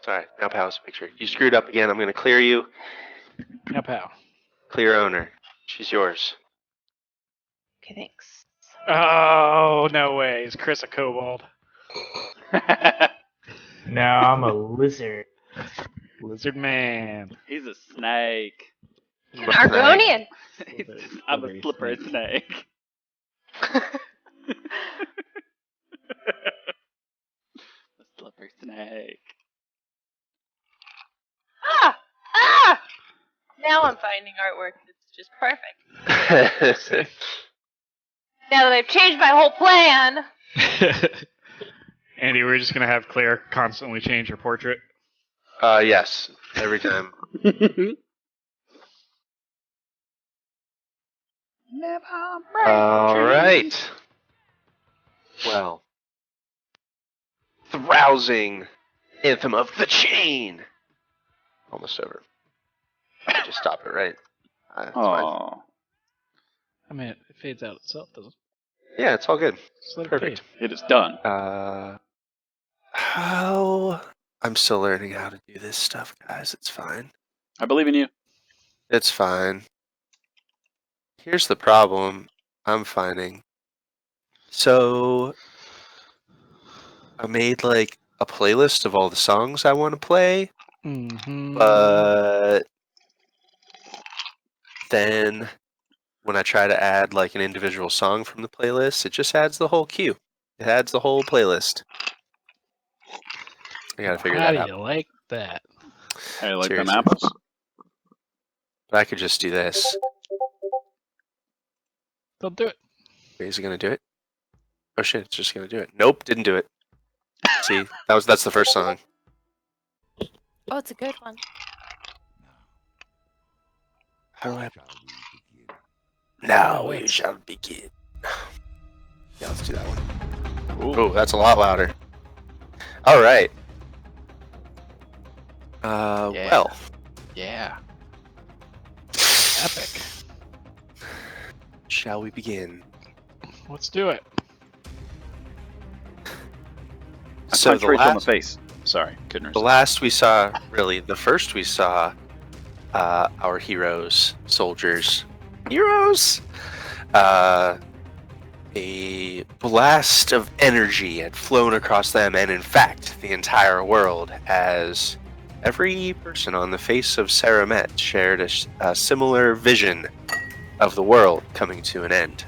Sorry, now Pow's picture. You screwed up again. I'm going to clear you. Now, Pow. Clear owner. She's yours. Okay, thanks. Oh, no way. Is Chris a kobold? No, I'm a lizard. Lizard man. He's a snake. An Argonian. I'm a slippery snake. A slippery snake. Ah! Now I'm finding artwork that's just perfect. Now that I've changed my whole plan. Andy, we're just going to have Claire constantly change her portrait. Yes, every time. All right. Well, the rousing anthem of the chain. Almost over. Just stop it, right? It's fine. Oh, I mean, it fades out itself, doesn't it? Yeah, it's all good. Just let it Perfect. fade. it is done. How? I'm still learning how to do this stuff, guys. It's fine. I believe in you. It's fine. Here's the problem I'm finding. So, I made like a playlist of all the songs I want to play, Mm-hmm. but then when I try to add like an individual song from the playlist, it just adds the whole queue. It adds the whole playlist. I gotta figure How that out. do you like that? How do you like them Seriously. apples? But I could just do this. They'll do it. Wait, is it gonna do it? Oh shit, it's just gonna do it. Nope, didn't do it. See, that's the first song. Oh, it's a good one. How do I? Now we shall begin. Yeah, let's do that one. Ooh. Oh, that's a lot louder. All right. Yeah. Well, Yeah. Epic. shall we begin? Let's do it. I So punched the Rachel in the last, face. Sorry, couldn't the resist. last we saw, really, the first we saw, our heroes, soldiers, heroes. A blast of energy had flown across them, and in fact, the entire world, as every person on the face of Saramet shared a similar vision of the world coming to an end.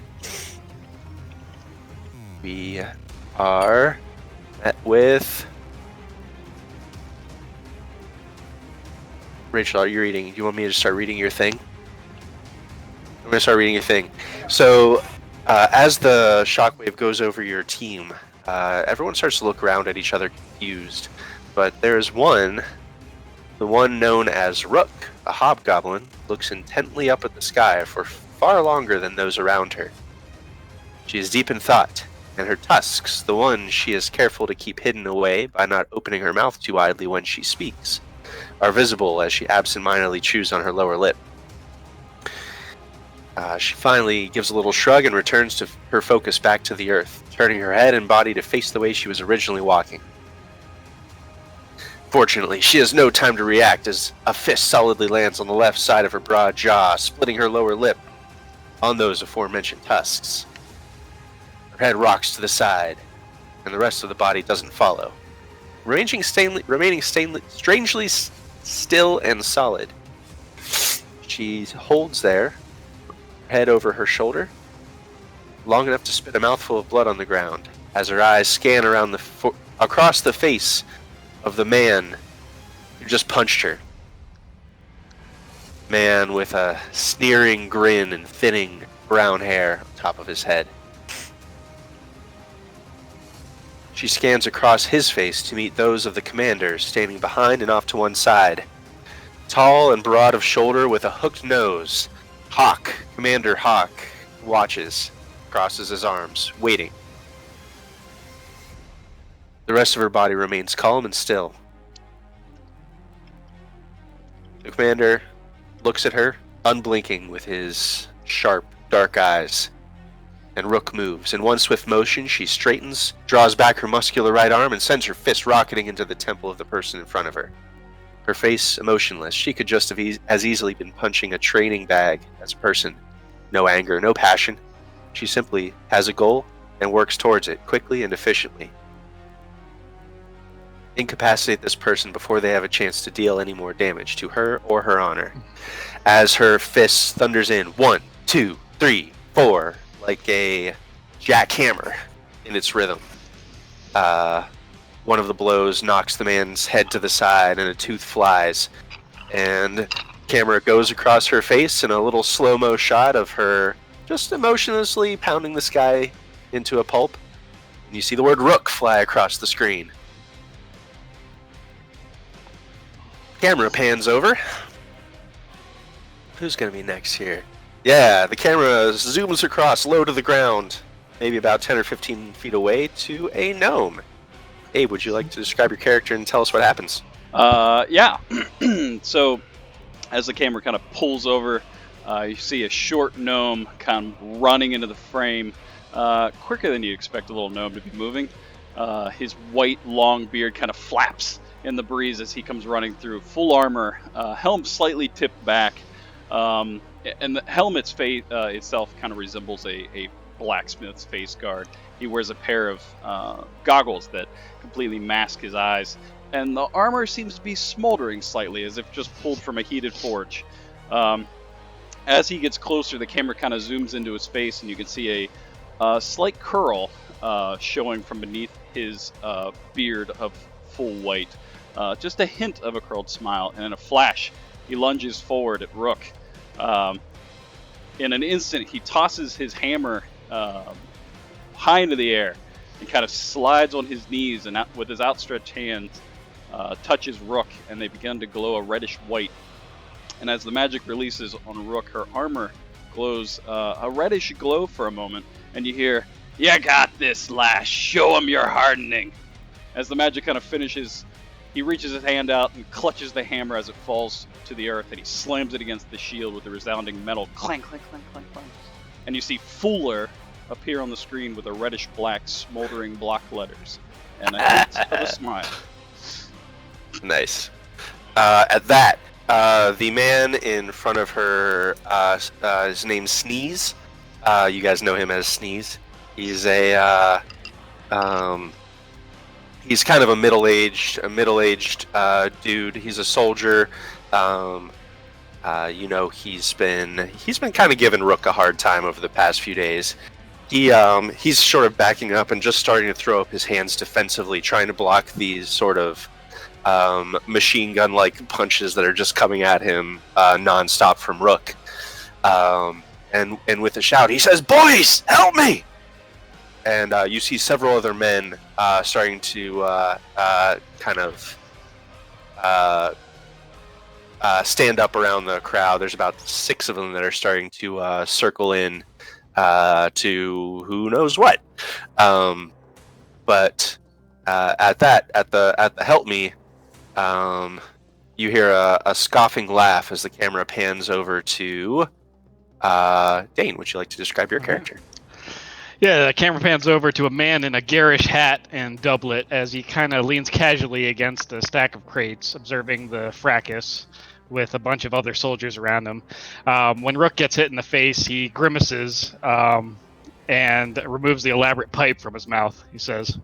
We are met with... Rachel, are you reading? Do you want me to start reading your thing? I'm going to start reading your thing. So, as the shockwave goes over your team, everyone starts to look around at each other confused. But there's the one known as Rook, a hobgoblin, looks intently up at the sky for far longer than those around her. She is deep in thought, and her tusks, the one she is careful to keep hidden away by not opening her mouth too widely when she speaks, are visible as she absentmindedly chews on her lower lip. She finally gives a little shrug and returns to her focus back to the earth, turning her head and body to face the way she was originally walking. Fortunately, she has no time to react as a fist solidly lands on the left side of her broad jaw, splitting her lower lip on those aforementioned tusks. Her head rocks to the side, and the rest of the body doesn't follow, remaining strangely still and solid. She holds there, head over her shoulder, long enough to spit a mouthful of blood on the ground, as her eyes scan around across the face of the man who just punched her. Man with a sneering grin and thinning brown hair on top of his head. She scans across his face to meet those of the commander standing behind and off to one side. Tall and broad of shoulder with a hooked nose, Commander Hawk, watches, crosses his arms, waiting. The rest of her body remains calm and still. The commander looks at her, unblinking with his sharp, dark eyes. and Rook moves. In one swift motion, she straightens, draws back her muscular right arm, and sends her fist rocketing into the temple of the person in front of her. Her face emotionless, she could just have as easily been punching a training bag as a person. No anger, no passion. She simply has a goal and works towards it quickly and efficiently. Incapacitate this person before they have a chance to deal any more damage to her or her honor. As her fist thunders in, 1, 2, 3, 4, like a jackhammer in its rhythm. One of the blows knocks the man's head to the side and a tooth flies. And camera goes across her face in a little slow-mo shot of her just emotionlessly pounding the sky into a pulp. And you see the word Rook fly across the screen. Camera pans over. Who's going to be next here? Yeah, the camera zooms across low to the ground, maybe about 10 or 15 feet away, to a gnome. Abe, would you like to describe your character and tell us what happens? Yeah. So, as the camera kind of pulls over, you see a short gnome kind of running into the frame, quicker than you'd expect a little gnome to be moving. His white, long beard kind of flaps in the breeze as he comes running through. Full armor, helm slightly tipped back, and the helmet's face itself kind of resembles a blacksmith's face guard. He wears a pair of goggles that completely mask his eyes, and the armor seems to be smoldering slightly, as if just pulled from a heated forge. As he gets closer, the camera kind of zooms into his face, and you can see a slight curl showing from beneath his beard of full white. Just a hint of a curled smile, and in a flash, he lunges forward at Rook. In an instant, he tosses his hammer high into the air and kind of slides on his knees, and with his outstretched hands touches Rook, and they begin to glow a reddish white. And as the magic releases on Rook, her armor glows a reddish glow for a moment, and you hear, "You got this, lass. Show 'em your hardening." As the magic kind of finishes, he reaches his hand out and clutches the hammer as it falls to the earth, and he slams it against the shield with a resounding metal clank, clank, clank, clank, clank. And you see Fuller appear on the screen with a reddish-black smoldering block letters and a hint of a smile. Nice. At that, the man in front of her, his name's Sneeze. You guys know him as Sneeze. He's he's kind of a middle-aged dude. He's a soldier. He's been kind of giving Rook a hard time over the past few days. He's sort of backing up and just starting to throw up his hands defensively, trying to block these sort of machine gun-like punches that are just coming at him nonstop from Rook. And with a shout, he says, "Boys, help me!" And you see several other men starting to kind of stand up around the crowd. There's about 6 of them that are starting to circle in to who knows what. But at the help me, you hear a scoffing laugh as the camera pans over to Dane. Would you like to describe your character? Yeah, the camera pans over to a man in a garish hat and doublet as he kind of leans casually against a stack of crates, observing the fracas with a bunch of other soldiers around him. When Rook gets hit in the face, he grimaces and removes the elaborate pipe from his mouth. He says,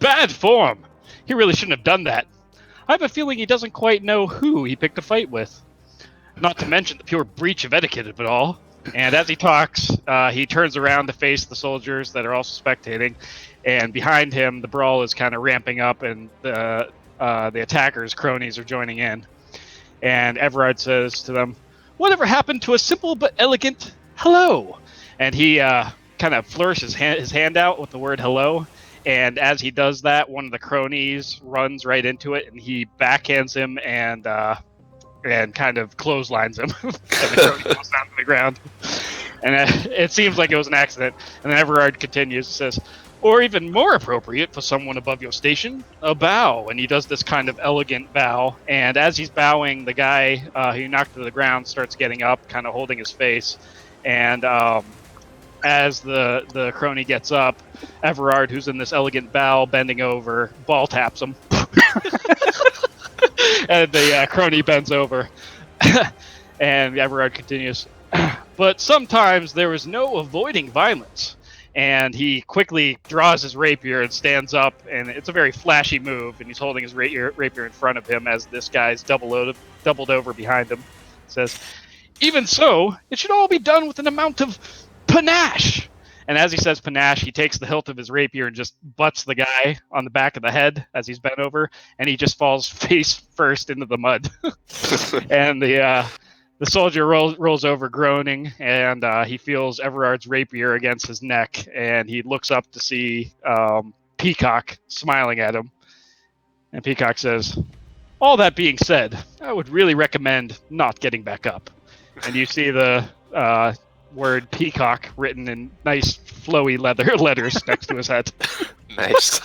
"Bad form! He really shouldn't have done that. I have a feeling he doesn't quite know who he picked a fight with. Not to mention the pure breach of etiquette of it all." And as he talks, he turns around to face the soldiers that are also spectating, and behind him, the brawl is kind of ramping up, and the attackers' cronies are joining in. And Everard says to them, "Whatever happened to a simple but elegant hello?" And he kind of flourishes his hand out with the word hello. And as he does that, one of the cronies runs right into it, and he backhands him and kind of clotheslines him. And the crony goes down to the ground. And it seems like it was an accident. And then Everard continues and says, "Or even more appropriate for someone above your station, a bow." And he does this kind of elegant bow. And as he's bowing, the guy who knocked to the ground starts getting up, kind of holding his face. And as the crony gets up, Everard, who's in this elegant bow, bending over, ball taps him. And the crony bends over. And Everard continues, but sometimes there is no avoiding violence. And he quickly draws his rapier and stands up, and it's a very flashy move, and he's holding his rapier in front of him as this guy's doubled over behind him. Says, even so, it should all be done with an amount of panache. And as he says panache, he takes the hilt of his rapier and just butts the guy on the back of the head as he's bent over, and he just falls face first into the mud. And the soldier rolls over groaning, and he feels Everard's rapier against his neck, and he looks up to see Peacock smiling at him. And Peacock says, all that being said, I would really recommend not getting back up. And you see the word Peacock written in nice flowy letters next to his head. Nice.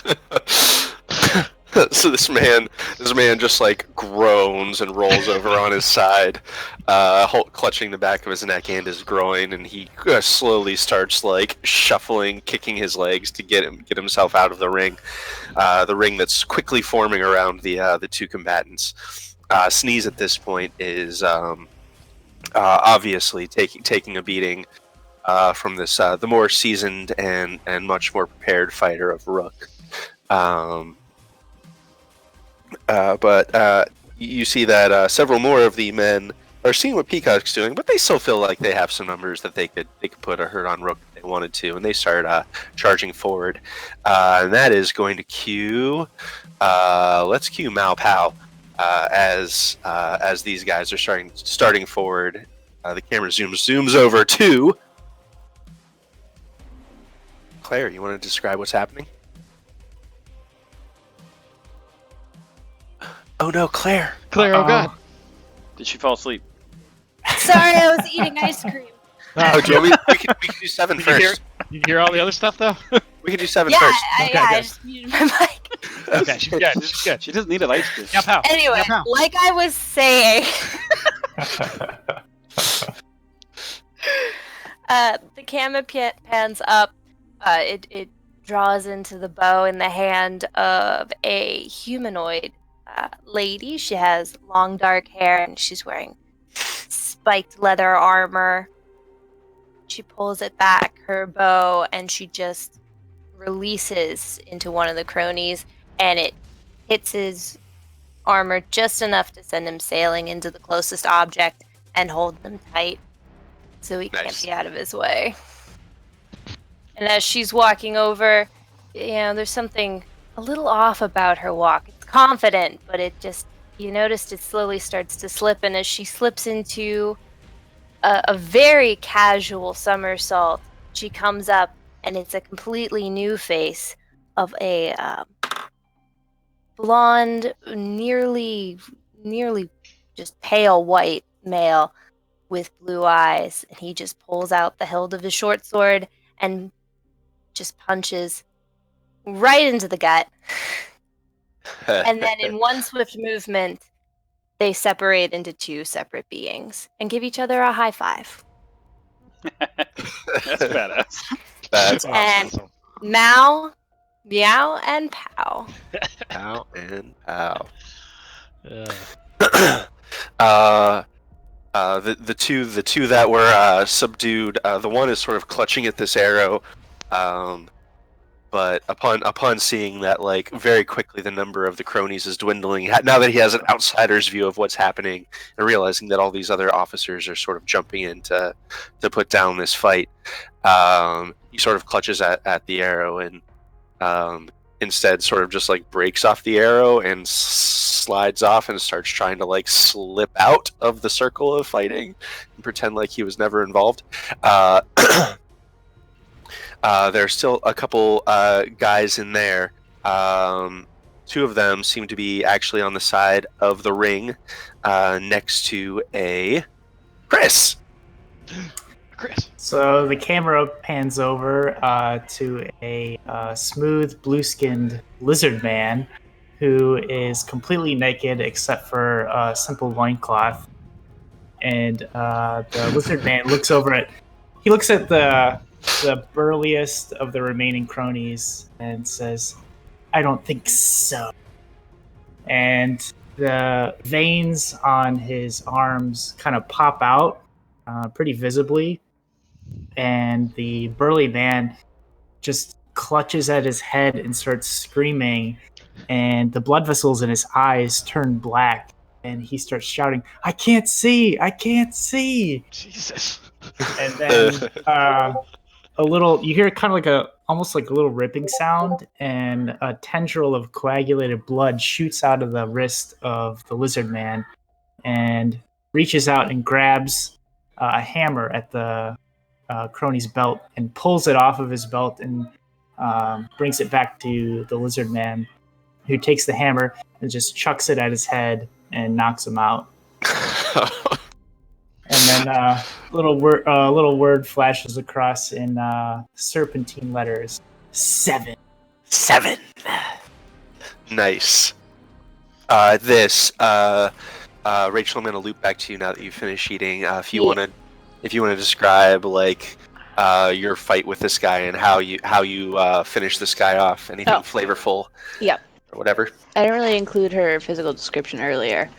So this man just like groans and rolls over on his side, clutching the back of his neck and his groin, and he slowly starts like shuffling, kicking his legs to get himself out of the ring that's quickly forming around the two combatants. Sneeze at this point is obviously taking a beating from this the more seasoned and much more prepared fighter of Rook. But you see that several more of the men are seeing what Peacock's doing, but they still feel like they have some numbers that they could put a hurt on Rook if they wanted to, and they start charging forward. And that is going to cue. Let's cue Mao Pao as these guys are starting forward. The camera zooms over to Claire. You want to describe what's happening? Oh no, Claire! Claire, oh god. Did she fall asleep? Sorry, I was eating ice cream. Oh, Joe, we could do 7 first. You hear all the other stuff, though? We could do 7 Yeah, first. I good. just muted my mic. Okay, she's good. She doesn't need an ice cream. Yeah, pal. Anyway, Yeah, pal. like I was saying, the camera pans up. It draws into the bow in the hand of a humanoid lady. She has long dark hair and she's wearing spiked leather armor. She pulls it back, her bow, and she just releases into one of the cronies, and it hits his armor just enough to send him sailing into the closest object and hold them tight so he can't be out of his way. And as she's walking over, there's something a little off about her walk. It's confident, but you noticed it slowly starts to slip, and as she slips into a very casual somersault, she comes up, and it's a completely new face of a blonde, nearly just pale white male with blue eyes, and he just pulls out the hilt of his short sword and just punches right into the gut. And then in one swift movement, they separate into two separate beings and give each other a high five. That's badass. That's And awesome. Mao, Meow, and Pow. Pow and Pow. The two that were subdued. The one is sort of clutching at this arrow, but upon seeing that, like, very quickly the number of the cronies is dwindling. Now that he has an outsider's view of what's happening and realizing that all these other officers are sort of jumping in to put down this fight, he sort of clutches at the arrow and instead sort of just like breaks off the arrow and slides off and starts trying to like slip out of the circle of fighting and pretend like he was never involved. There's still a couple guys in there. Two of them seem to be actually on the side of the ring next to a Chris. So the camera pans over to a smooth, blue-skinned lizard man who is completely naked except for a simple loincloth. And the lizard man looks at the the burliest of the remaining cronies and says, "I don't think so." And the veins on his arms kind of pop out pretty visibly, and the burly man just clutches at his head and starts screaming, and the blood vessels in his eyes turn black, and he starts shouting, "I can't see! I can't see!" Jesus. And then you hear kind of like almost like a little ripping sound, and a tendril of coagulated blood shoots out of the wrist of the lizard man and reaches out and grabs a hammer at the crony's belt and pulls it off of his belt and brings it back to the lizard man, who takes the hammer and just chucks it at his head and knocks him out. And then a little word flashes across in serpentine letters: 7. 7. Nice. Rachel, I'm gonna loop back to you now that you finish eating. If you wanna describe like your fight with this guy and how you finish this guy off, anything flavorful. Yep. Or whatever. I didn't really include her physical description earlier.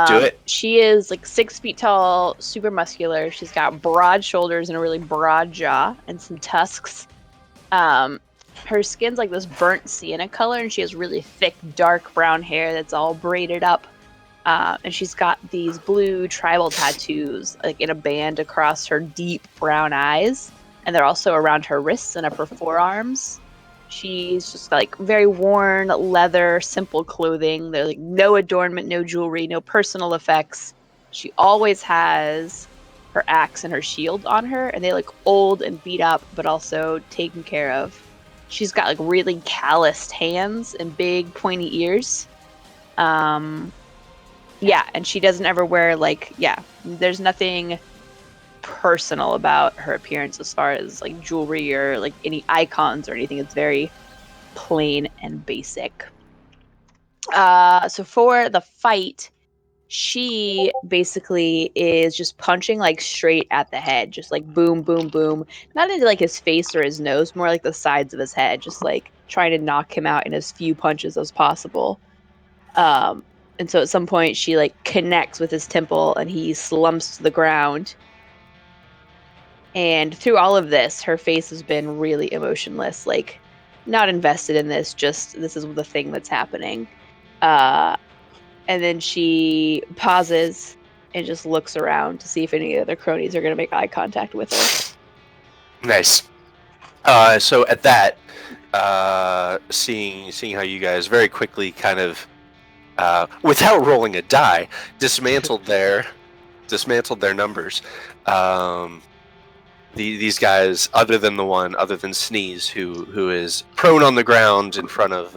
Do it. She is like 6 feet tall, super muscular. She's got broad shoulders and a really broad jaw and some tusks. Her skin's like this burnt sienna color, and she has really thick, dark brown hair that's all braided up. And she's got these blue tribal tattoos, like in a band across her deep brown eyes, and they're also around her wrists and upper forearms. She's just like very worn leather, simple clothing. There's like no adornment, no jewelry, no personal effects. She always has her axe and her shield on her, and they look old and beat up, but also taken care of. She's got like really calloused hands and big pointy ears. And she doesn't ever wear there's nothing personal about her appearance as far as like jewelry or like any icons or anything. It's very plain and basic. So for the fight, she basically is just punching like straight at the head, just like boom, boom, boom. Not into like his face or his nose, more like the sides of his head, just like trying to knock him out in as few punches as possible. And so at some point she like connects with his temple and he slumps to the ground. And through all of this, her face has been really emotionless, like not invested in this, just this is the thing that's happening. And then she pauses and just looks around to see if any other cronies are going to make eye contact with her. Nice. So at that, seeing how you guys very quickly kind of, without rolling a die, dismantled their numbers. These guys, other than Sneeze, who is prone on the ground in front of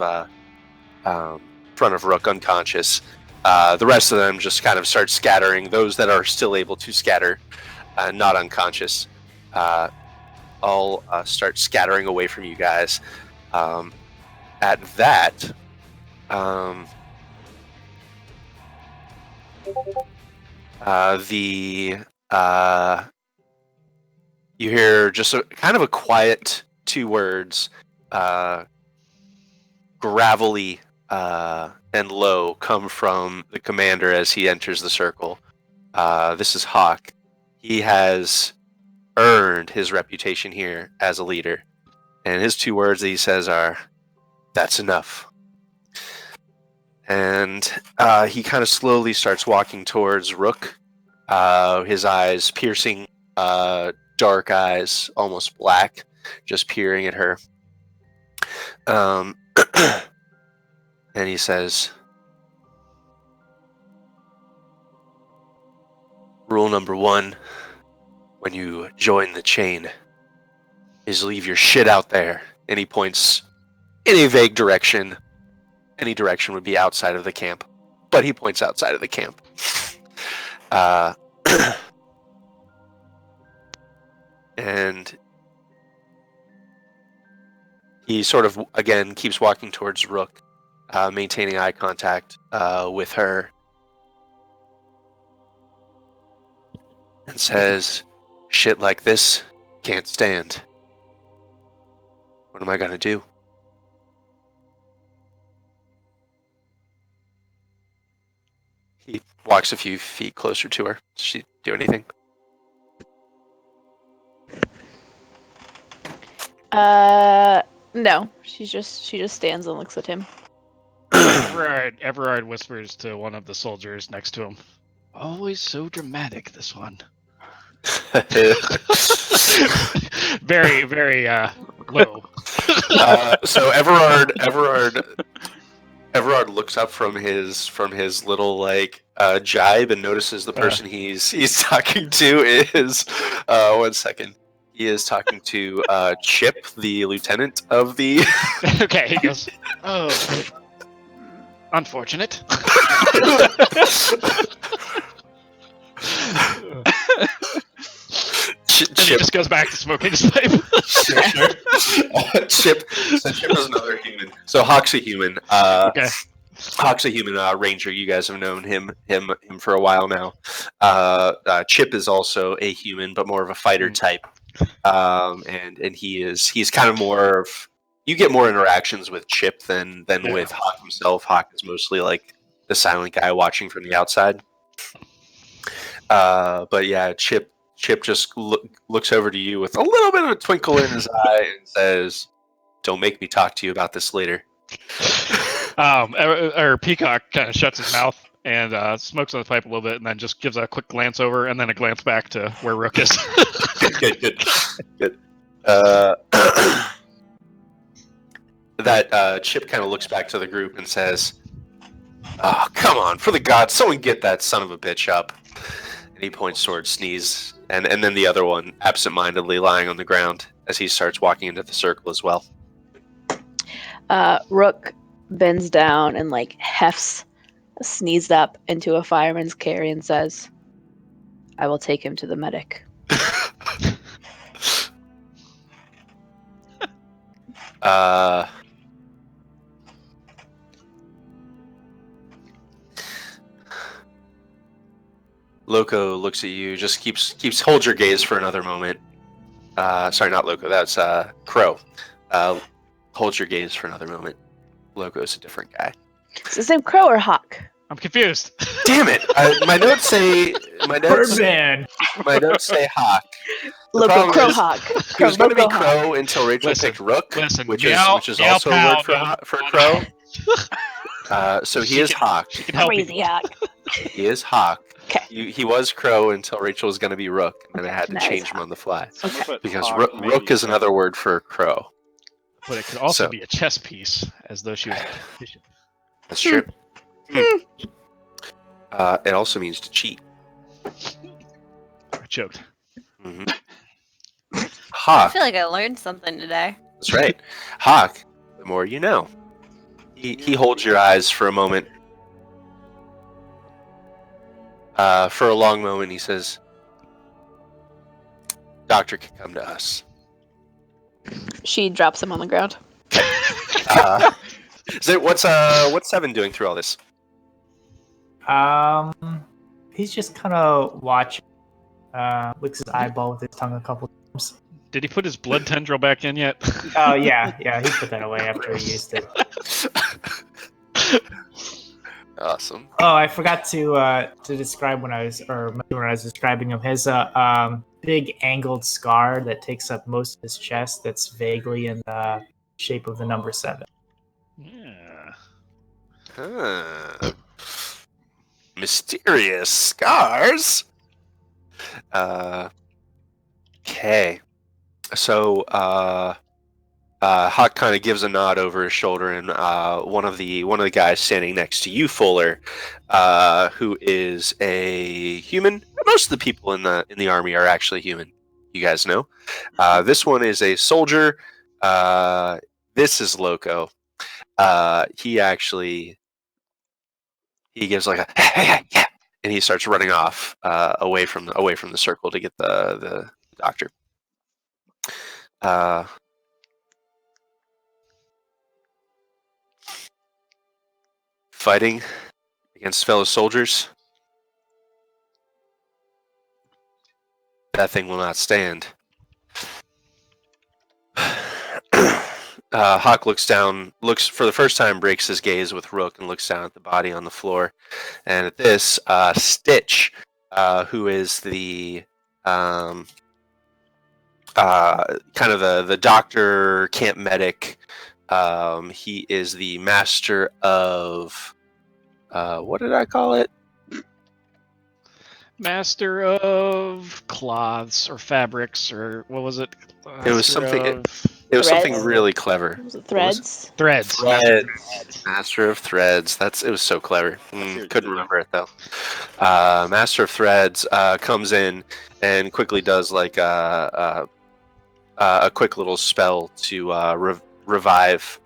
Rook, unconscious. The rest of them just kind of start scattering. Those that are still able to scatter, not unconscious, all start scattering away from you guys. At that, you hear just kind of a quiet 2 words, gravelly and low, come from the commander as he enters the circle. This is Hawk. He has earned his reputation here as a leader, and his 2 words that he says are, "That's enough." And he kind of slowly starts walking towards Rook, his eyes piercing, dark eyes, almost black, just peering at her. And he says, "Rule number 1, when you join the chain, is leave your shit out there." And he points in a vague direction. Any direction would be outside of the camp, but he points outside of the camp. And he sort of, again, keeps walking towards Rook, maintaining eye contact with her, and says, "Shit like this can't stand. What am I gonna do? He walks a few feet closer to her. Does she do anything? No. She just stands and looks at him. Everard whispers to one of the soldiers next to him. Always so dramatic, this one. Very, very low. So Everard looks up from his little like jibe and notices the person he's talking to is 1 second. He is talking to Chip, the lieutenant of the. Okay, he goes, oh, unfortunate. And he just goes back to smoking his pipe. Chip is another human. So Hawk's a human. Okay. Hawk's a human ranger. You guys have known him for a while now. Chip is also a human, but more of a fighter type. And he's kind of more of, you get more interactions with Chip than with Hawk himself. Hawk is mostly like the silent guy watching from the outside. But yeah, Chip just looks over to you with a little bit of a twinkle in his eye and says, "Don't make me talk to you about this later." Or Peacock kind of shuts his mouth and smokes on the pipe a little bit, and then just gives a quick glance over, and then a glance back to where Rook is. Good. That Chip kind of looks back to the group and says, "Oh, come on, for the gods, someone get that son of a bitch up." And he points towards Sneeze, and then the other one absentmindedly lying on the ground as he starts walking into the circle as well. Rook bends down and like hefts Sneezed up into a fireman's carry and says, "I will take him to the medic." Loco looks at you, just keeps hold your gaze for another moment. Sorry, not Loco, that's Crow. Hold your gaze for another moment. Loco's a different guy. Is his name Crow or Hawk? I'm confused. Damn it! My notes say Birdman. my notes say Hawk. Loco Crow is, Hawk. He was going to be Loco Hawk. Crow until Rachel picked Rook, Listen, which meow, is meow, also pow, a word for Crow. So he is Hawk. She can help Crazy you. Hawk. He is Hawk. 'Kay. He was Crow until Rachel was going to be Rook, and then I had to Now he's change him Hawk. on the fly. But Because Hawk Rook maybe- is another word for Crow. But it could also So- be a chess piece, as though she was a politician. That's true. It also means to cheat. I choked. hmm I Hawk. feel like I learned something today. That's right. Hawk, the more you know. He holds your eyes for a moment. For a long moment, he says, "Doctor can come to us." She drops him on the ground. So what's Seven doing through all this? He's just kind of watching. Licks his eyeball with his tongue a couple times. Did he put his blood tendril back in yet? Oh yeah, he put that away after he used it. Awesome. Oh, I forgot to describe when I was describing him. His big angled scar that takes up most of his chest. That's vaguely in the shape of the number 7. Yeah. Huh. Mysterious scars. Okay. So Hawk kind of gives a nod over his shoulder, and one of the guys standing next to you, Fuller, who is a human. Most of the people in the army are actually human. You guys know. This one is a soldier. This is Loco. He gives like a yeah, and he starts running off away from the circle to get the doctor. Fighting against fellow soldiers. That thing will not stand. Hawk looks down, looks for the first time, breaks his gaze with Rook, and looks down at the body on the floor. And at this, Stitch, who is the kind of the doctor, camp medic. He is the master of what did I call it? Master of cloths or fabrics, or what was it? It was something. It was Threads? something really clever. Was it threads? Threads. Threads. Master of Threads. It was so clever. Couldn't remember it though. Master of Threads comes in and quickly does like a quick little spell to revive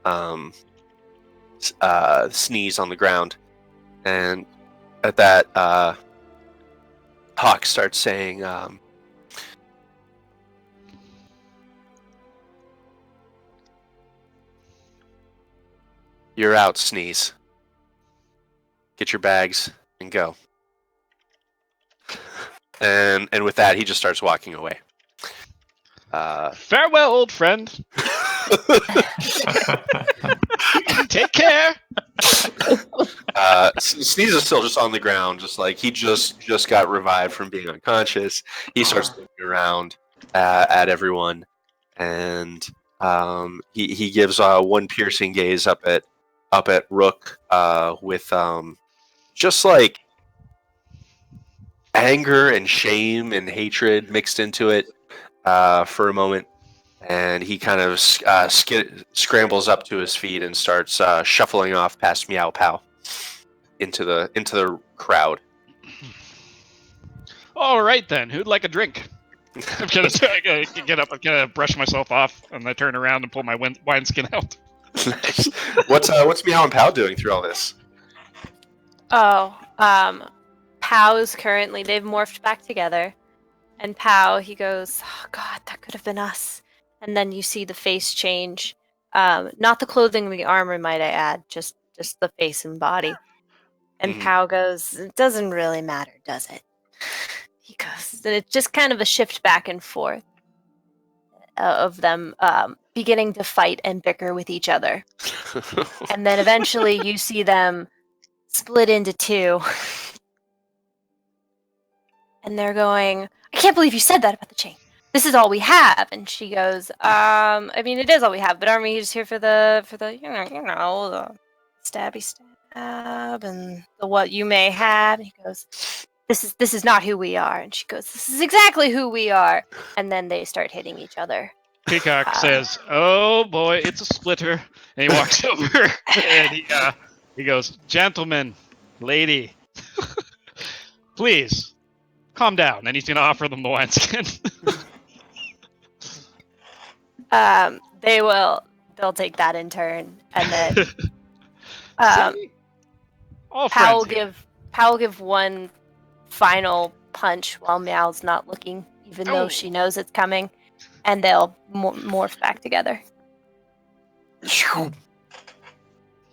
Sneeze on the ground, and at that, Hawk starts saying, "You're out, Sneeze. Get your bags and go." And with that, he just starts walking away. Farewell, old friend. Take care. Sneeze is still just on the ground, just like he just got revived from being unconscious. He starts looking around at everyone, and he gives one piercing gaze up at Rook with just like anger and shame and hatred mixed into it for a moment. And he kind of scrambles up to his feet and starts shuffling off past Meow Pow into the crowd. All right then, who'd like a drink? I'm gonna get up. I'm gonna brush myself off, and I turn around and pull my wineskin out. Nice. What's Meow and Pow doing through all this? Oh, Pow is currently, they've morphed back together. And Pow, he goes, "Oh God, that could have been us." And then you see the face change. Not the clothing and the armor, might I add, just the face and body. And Pow goes, "It doesn't really matter, does it?" He goes, and it's just kind of a shift back and forth of them beginning to fight and bicker with each other. And then eventually you see them split into two. And they're going, "I can't believe you said that about the chain. This is all we have." And she goes, I mean, it is all we have, but aren't we just here for the the stabby stab and the what you may have? And he goes, This is not who we are." And she goes, "This is exactly who we are." And then they start hitting each other. Peacock says, "Oh boy, it's a splitter," and he walks over and he goes, "Gentlemen, lady, please calm down." And he's gonna offer them the wineskin. They'll take that in turn, and then All Pow friends will give one final punch while Meow's not looking, even though she knows it's coming, and they'll morph back together. There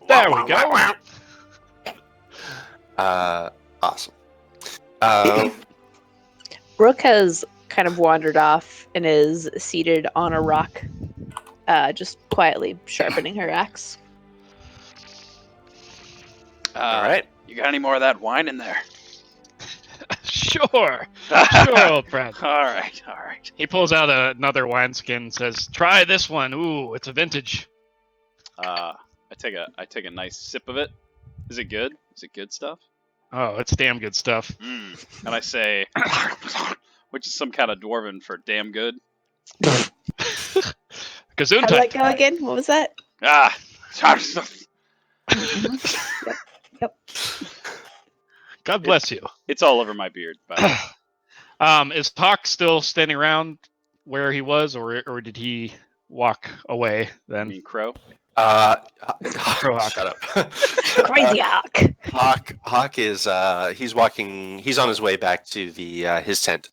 we go. Awesome. Brooke has kind of wandered off and is seated on a rock, just quietly sharpening her axe. All right. You got any more of that wine in there? Sure, old friend. All right. He pulls out another wineskin and says, "Try this one. Ooh, it's a vintage." I take a nice sip of it. Is it good? Is it good stuff? Oh, it's damn good stuff. And I say, which is some kind of dwarven for damn good. Gesundheit. How'd that go again? What was that? Ah, Yep. God bless you. it's all over my beard. But Is Hawk still standing around where he was, or did he walk away I then? mean, Crow. Crow Hawk. Shut up. Crazy Hawk. Hawk is he's walking. He's on his way back to the his tent.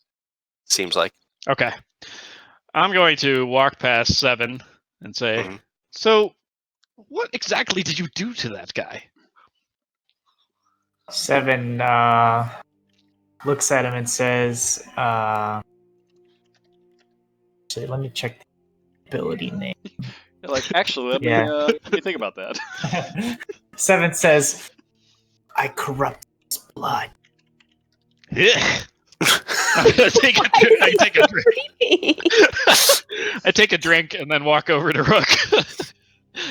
Seems like. Okay. I'm going to walk past Seven and say, "So, what exactly did you do to that guy?" Seven looks at him and says, actually, let me check the ability name. You're like, actually, Yeah. let me think about that. Seventh says, I corrupt his blood. Yeah. I take a drink. I take a drink and then walk over to Rook.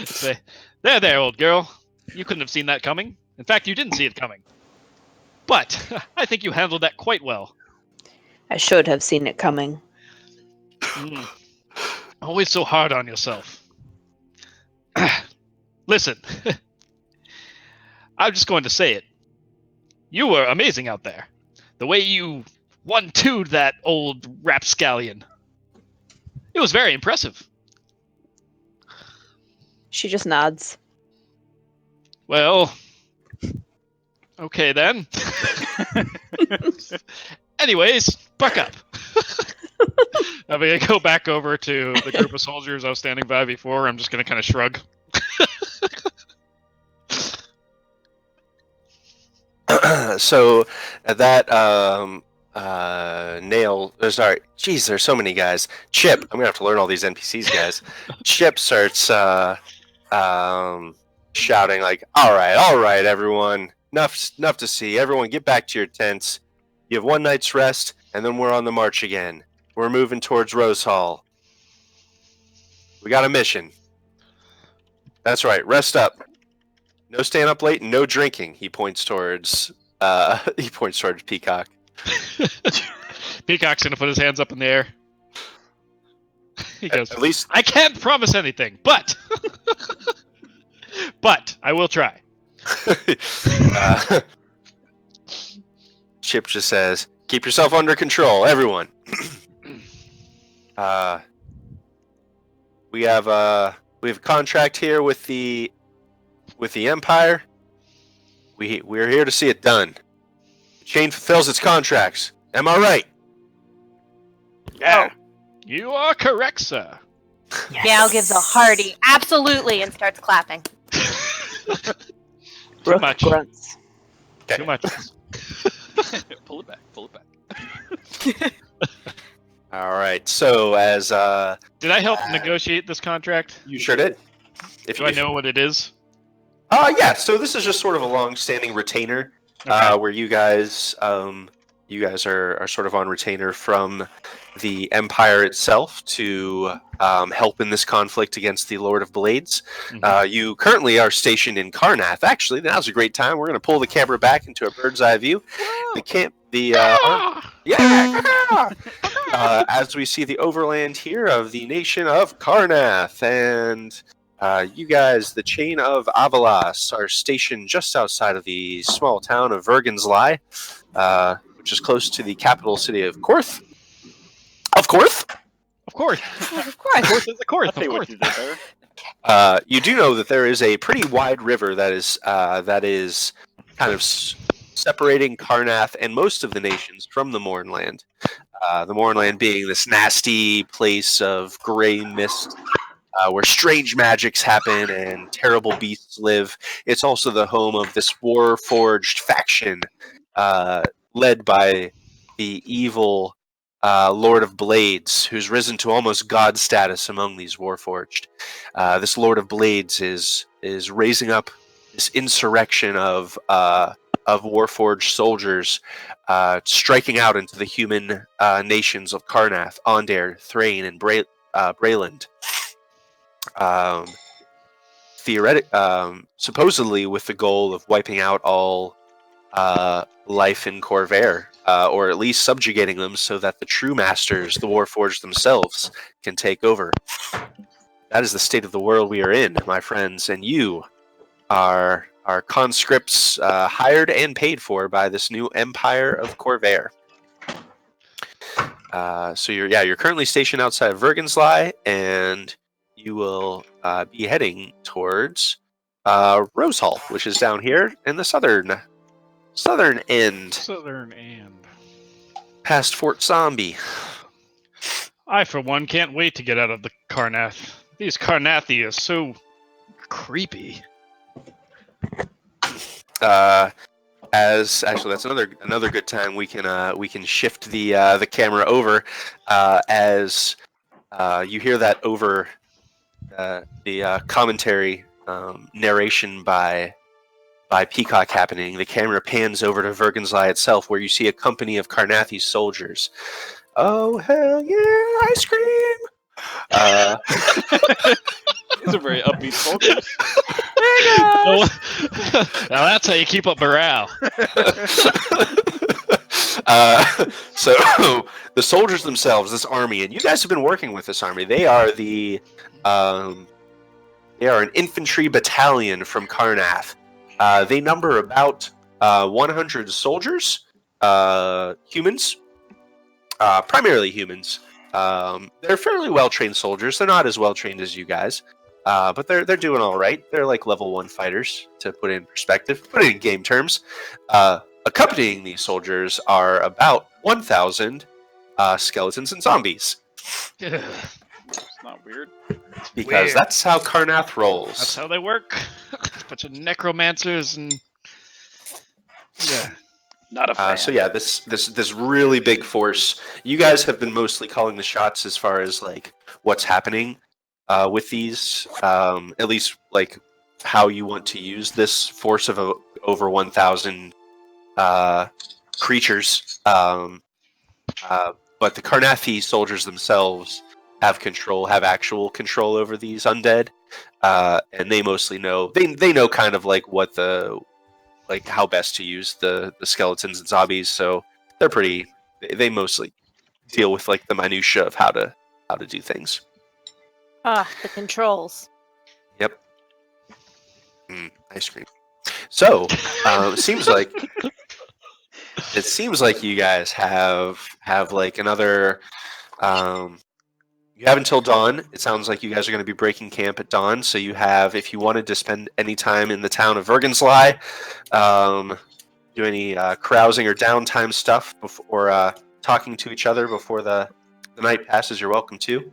Say, there, old girl. You couldn't have seen that coming. In fact, you didn't see it coming. But I think you handled that quite well. I should have seen it coming. Always so hard on yourself. Listen, I'm just going to say it. You were amazing out there. The way you 1-2'd that old rapscallion. It was very impressive. She just nods. Well, okay then. Anyways, buck up. I'm going to go back over to the group of soldiers I was standing by before. I'm just going to kind of shrug. So that sorry, jeez, there's so many guys. Chip, I'm gonna have to learn all these NPCs, guys. Chip starts shouting like, all right, everyone, enough to see. Everyone, get back to your tents. You have one night's rest, and then we're on the march again. We're moving towards Rose Hall. We got a mission. That's right. Rest up. No staying up late and no drinking. He points towards Peacock. Peacock's going to put his hands up in the air. He goes, At least I can't promise anything, but I will try. Chip just says, "Keep yourself under control, everyone." We have a contract here with the Empire. We're here to see it done. The chain fulfills its contracts. Am I right? Yeah. You are correct, sir. Yes. Gal gives a hearty absolutely and starts clapping. Too much. Grunts. Too much. Pull it back. All right. So as Did I help negotiate this contract? you sure did. Do I know what it is? Yeah. So this is just sort of a long-standing retainer, Okay. where you guys are sort of on retainer from the Empire itself to help in this conflict against the Lord of Blades. Mhm. You currently are stationed in Karnath. Actually, now's a great time. We're going to pull the camera back into a bird's eye view. As we see the overland here of the nation of Karnath, and you guys, the chain of Avalas, are stationed just outside of the small town of Vergensley, which is close to the capital city of Korth. Of Korth? Of course. Of course. Of course. I'll Of tell you what course. you did there. You do know that there is a pretty wide river that is kind of separating Karnath and most of the nations from the Mournland. The Mournland being this nasty place of gray mist where strange magics happen and terrible beasts live. It's also the home of this war-forged faction led by the evil Lord of Blades, who's risen to almost god status among these Warforged. This Lord of Blades is raising up this insurrection of Warforged soldiers, striking out into the human nations of Karnath, Aundair, Thrain, and Brayland. Supposedly with the goal of wiping out all life in Corvair, or at least subjugating them so that the true masters, the Warforged themselves, can take over. That is the state of the world we are in, my friends, and you are conscripts hired and paid for by this new Empire of Corvair. So you're currently stationed outside of Vergensley, and you will be heading towards Rose Hall, which is down here in the southern end, Southern and. past Fort Zombie. I, for one, can't wait to get out of the Karnath. These Karnathi are so creepy. As actually, that's another good time we can shift the camera over as you hear that over commentary narration by Peacock happening, the camera pans over to Vergensley itself, where you see a company of Karnathi's soldiers. Oh hell yeah, ice cream! These are very upbeat soldiers. Now that's how you keep up morale. So the soldiers themselves, this army, and you guys have been working with this army. They are they are an infantry battalion from Karnath. They number about 100 soldiers, humans, primarily humans. They're fairly well-trained soldiers. They're not as well-trained as you guys, but they're doing all right. They're like level 1 fighters, to put it in perspective, put it in game terms. Accompanying these soldiers are about 1,000 skeletons and zombies. It's not weird. Because Weird. that's how Karnath rolls. That's how they work. Bunch of necromancers and yeah. Not a fan. So yeah, this really big force. You guys have been mostly calling the shots as far as like what's happening with these. At least like how you want to use this force of over 1,000 creatures. But the Karnathi soldiers themselves have actual control over these undead, and they mostly know. They know kind of like what how best to use the skeletons and zombies. So they're pretty. They mostly deal with like the minutia of how to do things. The controls. Yep. Ice cream. So it seems like you guys have like another. You have until dawn. It sounds like you guys are going to be breaking camp at dawn. So you have, if you wanted to spend any time in the town of Vergensley, do any carousing or downtime stuff before talking to each other before the night passes, you're welcome to.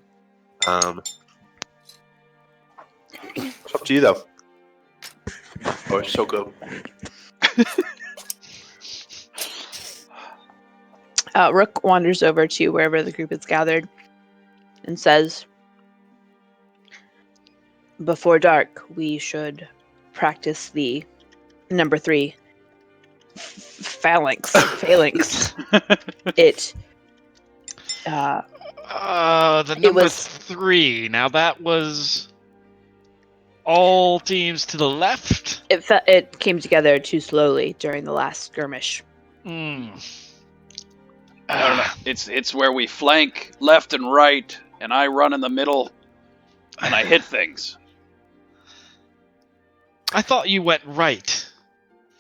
It's up to you, though. Oh, it's so good. Rook wanders over to wherever the group is gathered and says, before dark, we should practice the number 3 phalanx. It. The number 3. Now that was all teams to the left. It came together too slowly during the last skirmish. Hmm. I don't know. It's where we flank left and right, and I run in the middle, and I hit things. I thought you went right.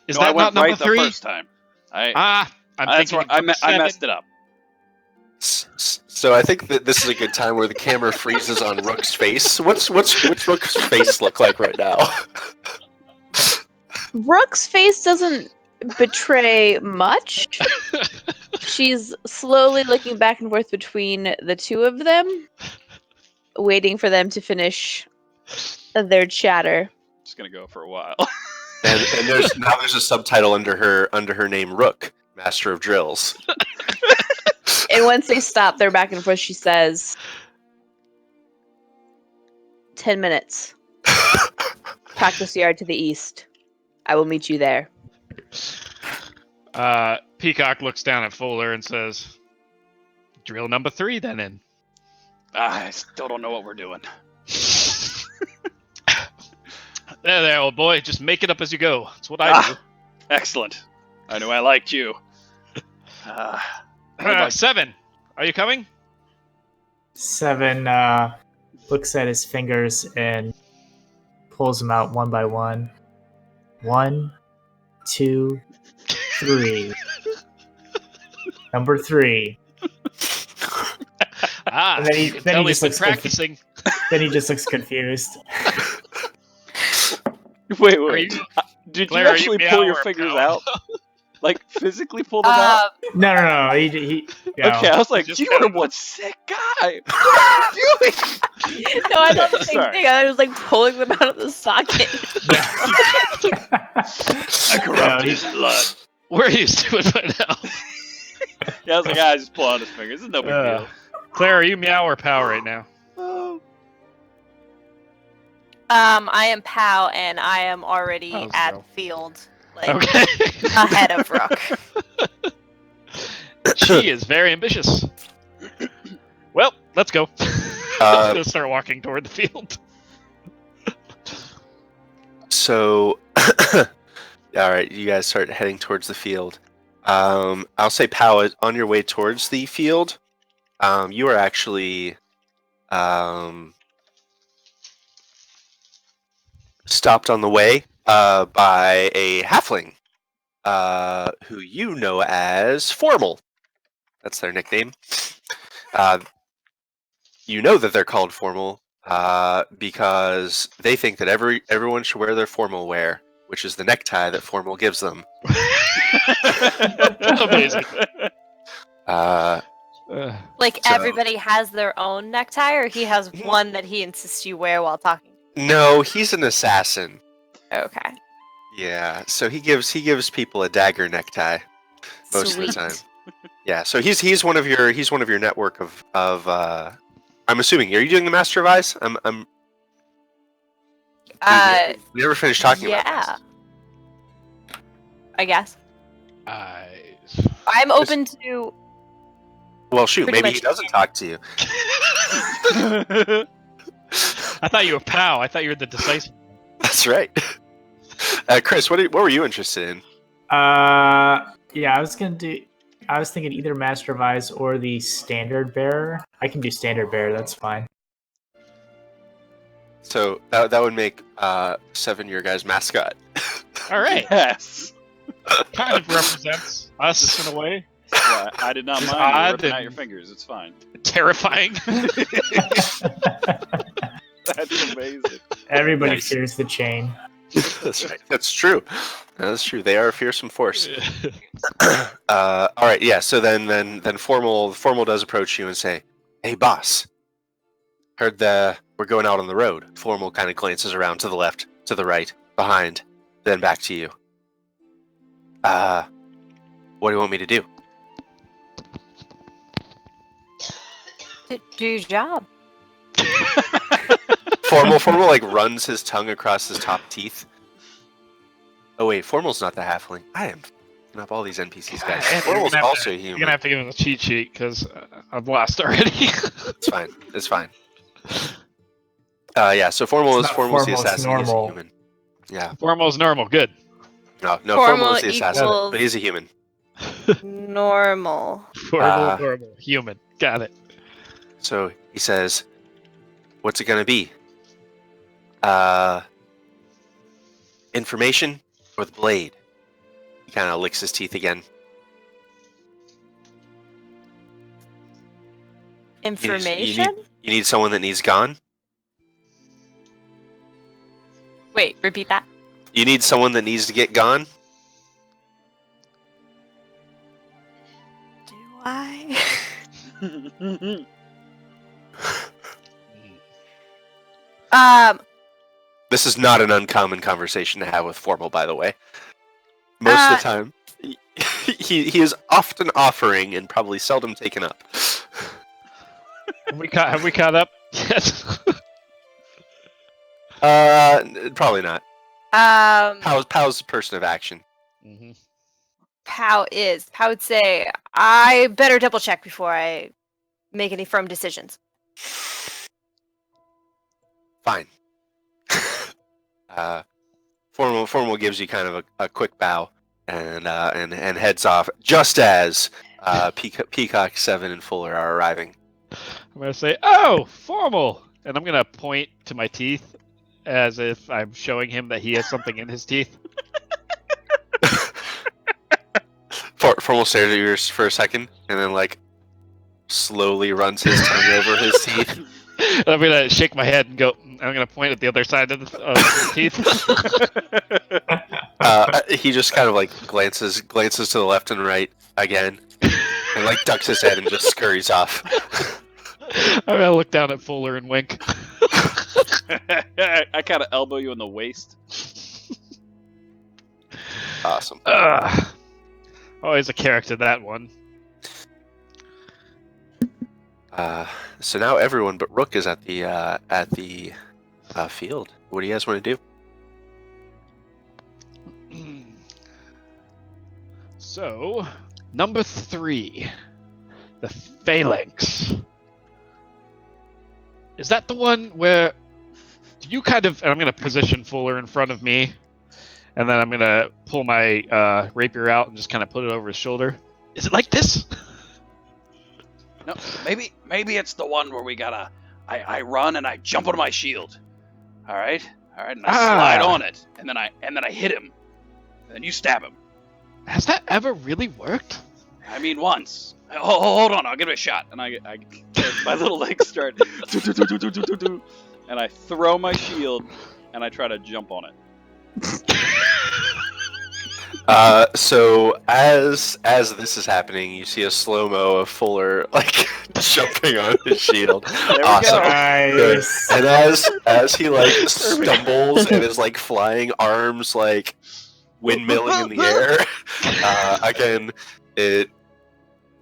Is No, I that went not number right 3? the first time. I'm That's thinking where I messed it up. So I think that this is a good time where the camera freezes on Rook's face. What's Rook's face look like right now? Rook's face doesn't betray much. She's slowly looking back and forth between the two of them, waiting for them to finish their chatter. Just gonna go for a while. and there's a subtitle under her name, Rook, Master of Drills. And once they stop their back and forth, she says, 10 minutes. Practice yard to the east. I will meet you there. Peacock looks down at Fuller and says, drill number 3 then in. I still don't know what we're doing. There, old boy. Just make it up as you go. That's what I do. Excellent. I knew I liked you. 7. Are you coming? 7 looks at his fingers and pulls them out one by one. 1, 2, 3. Number 3. And then he just looks practicing. Then he just looks confused. Wait. Did Claire, you actually pull your meow or fingers pout? out? Like, physically pull them out? No. He Okay, I was like, just you kinda- are one sick guy. What are you doing? No, I thought the same Sorry. thing. I was like pulling them out of the socket. I corrupted his blood. We're used to it by now. Yeah, I was like, just pull out his fingers. It's no big deal. Claire, are you meow or pow right now? I am Pow, and I am already How's it at go? the field, like Okay. ahead of Rook. She is very ambitious. Well, let's go. I'm gonna start walking toward the field. So, all right, you guys start heading towards the field. I'll say, Pow, on your way towards the field, you are actually stopped on the way by a halfling who you know as Formal. That's their nickname. You know that they're called Formal because they think that everyone should wear their formal wear, which is the necktie that Formal gives them. Amazing. Like So- everybody has their own necktie, or he has one that he insists you wear while talking. No, he's an assassin. Okay. Yeah, so he gives people a dagger necktie most of the time. Yeah, so he's one of your network of I'm assuming, are you doing the Master of Eyes? We never finished talking about yeah. this. I guess. Eyes. I'm open to. Well, shoot, Pretty maybe he much doesn't talk to you. I thought you were Pow. I thought you were the decisive. That's right. Chris, what were you interested in? Yeah, I was thinking either Master of Eyes or the Standard Bearer. I can do Standard Bearer. That's fine. So that would make Seven your guys' mascot. All right. Yes. Kind of represents us in a way. Yeah, I did not It's mind you odd ripping out and- your fingers. It's fine. Terrifying. That's amazing. Everybody Nice. fears the chain. That's right. That's true. That's true. They are a fearsome force. All right. Yeah. So then Formal does approach you and say, "Hey, boss. Heard we're going out on the road." Formal kind of glances around to the left, to the right, behind, then back to you. What do you want me to do? Do your job. Formal like runs his tongue across his top teeth. Oh wait, Formal's not the halfling. I am f***ing up all these NPCs, guys. You're Formal's gonna have also You're human. gonna have to give him a cheat sheet because I've lost already. It's fine. It's fine. Yeah. So Formal's It's not the formal, it's assassin. He's a normal. human. Yeah. Formal's normal. Good. No. Formal Formal is the assassin, equals- but he's a human. Normal. Formal, normal, human. Got it. So he says, "What's it gonna be? Information or the blade?" He kind of licks his teeth again. Information? You need someone that needs gone. Wait, repeat that. You need someone that needs to get gone. Do I? This is not an uncommon conversation to have with Formal, by the way. Most of the time, he is often offering and probably seldom taken up. Have we caught up yet? Probably not. Pow's the person of action. Mm-hmm. Pow would say, I better double check before I make any firm decisions. Fine. Formal gives you kind of a quick bow and heads off just as Peacock, Seven, and Fuller are arriving. I'm gonna say, "Oh, Formal," and I'm gonna point to my teeth as if I'm showing him that he has something in his teeth. Formal stares at yours for a second and then like slowly runs his tongue over his teeth. And I'm gonna shake my head and go. I'm gonna point at the other side of the teeth. He just kind of like glances to the left and right again, and like ducks his head and just scurries off. I'm gonna look down at Fuller and wink. I kind of elbow you in the waist. Awesome. Always a character, that one. So now everyone but Rook is at the field. What do you guys want to do? So, number 3, the Phalanx. Is that the one where you kind of? And I'm going to position Fuller in front of me, and then I'm going to pull my rapier out and just kind of put it over his shoulder. Is it like this? No, maybe it's the one where we gotta. I run and I jump on my shield. All right, and I slide on it, and then I hit him, and then you stab him. Has that ever really worked? I mean, once. Hold on, I'll give it a shot. And I my little legs start, and I throw my shield, and I try to jump on it. So as this is happening, you see a slow-mo of Fuller like jumping on his shield. There we Awesome. go. Good. Nice. And as he like stumbles and his like flying arms like windmilling in the air, again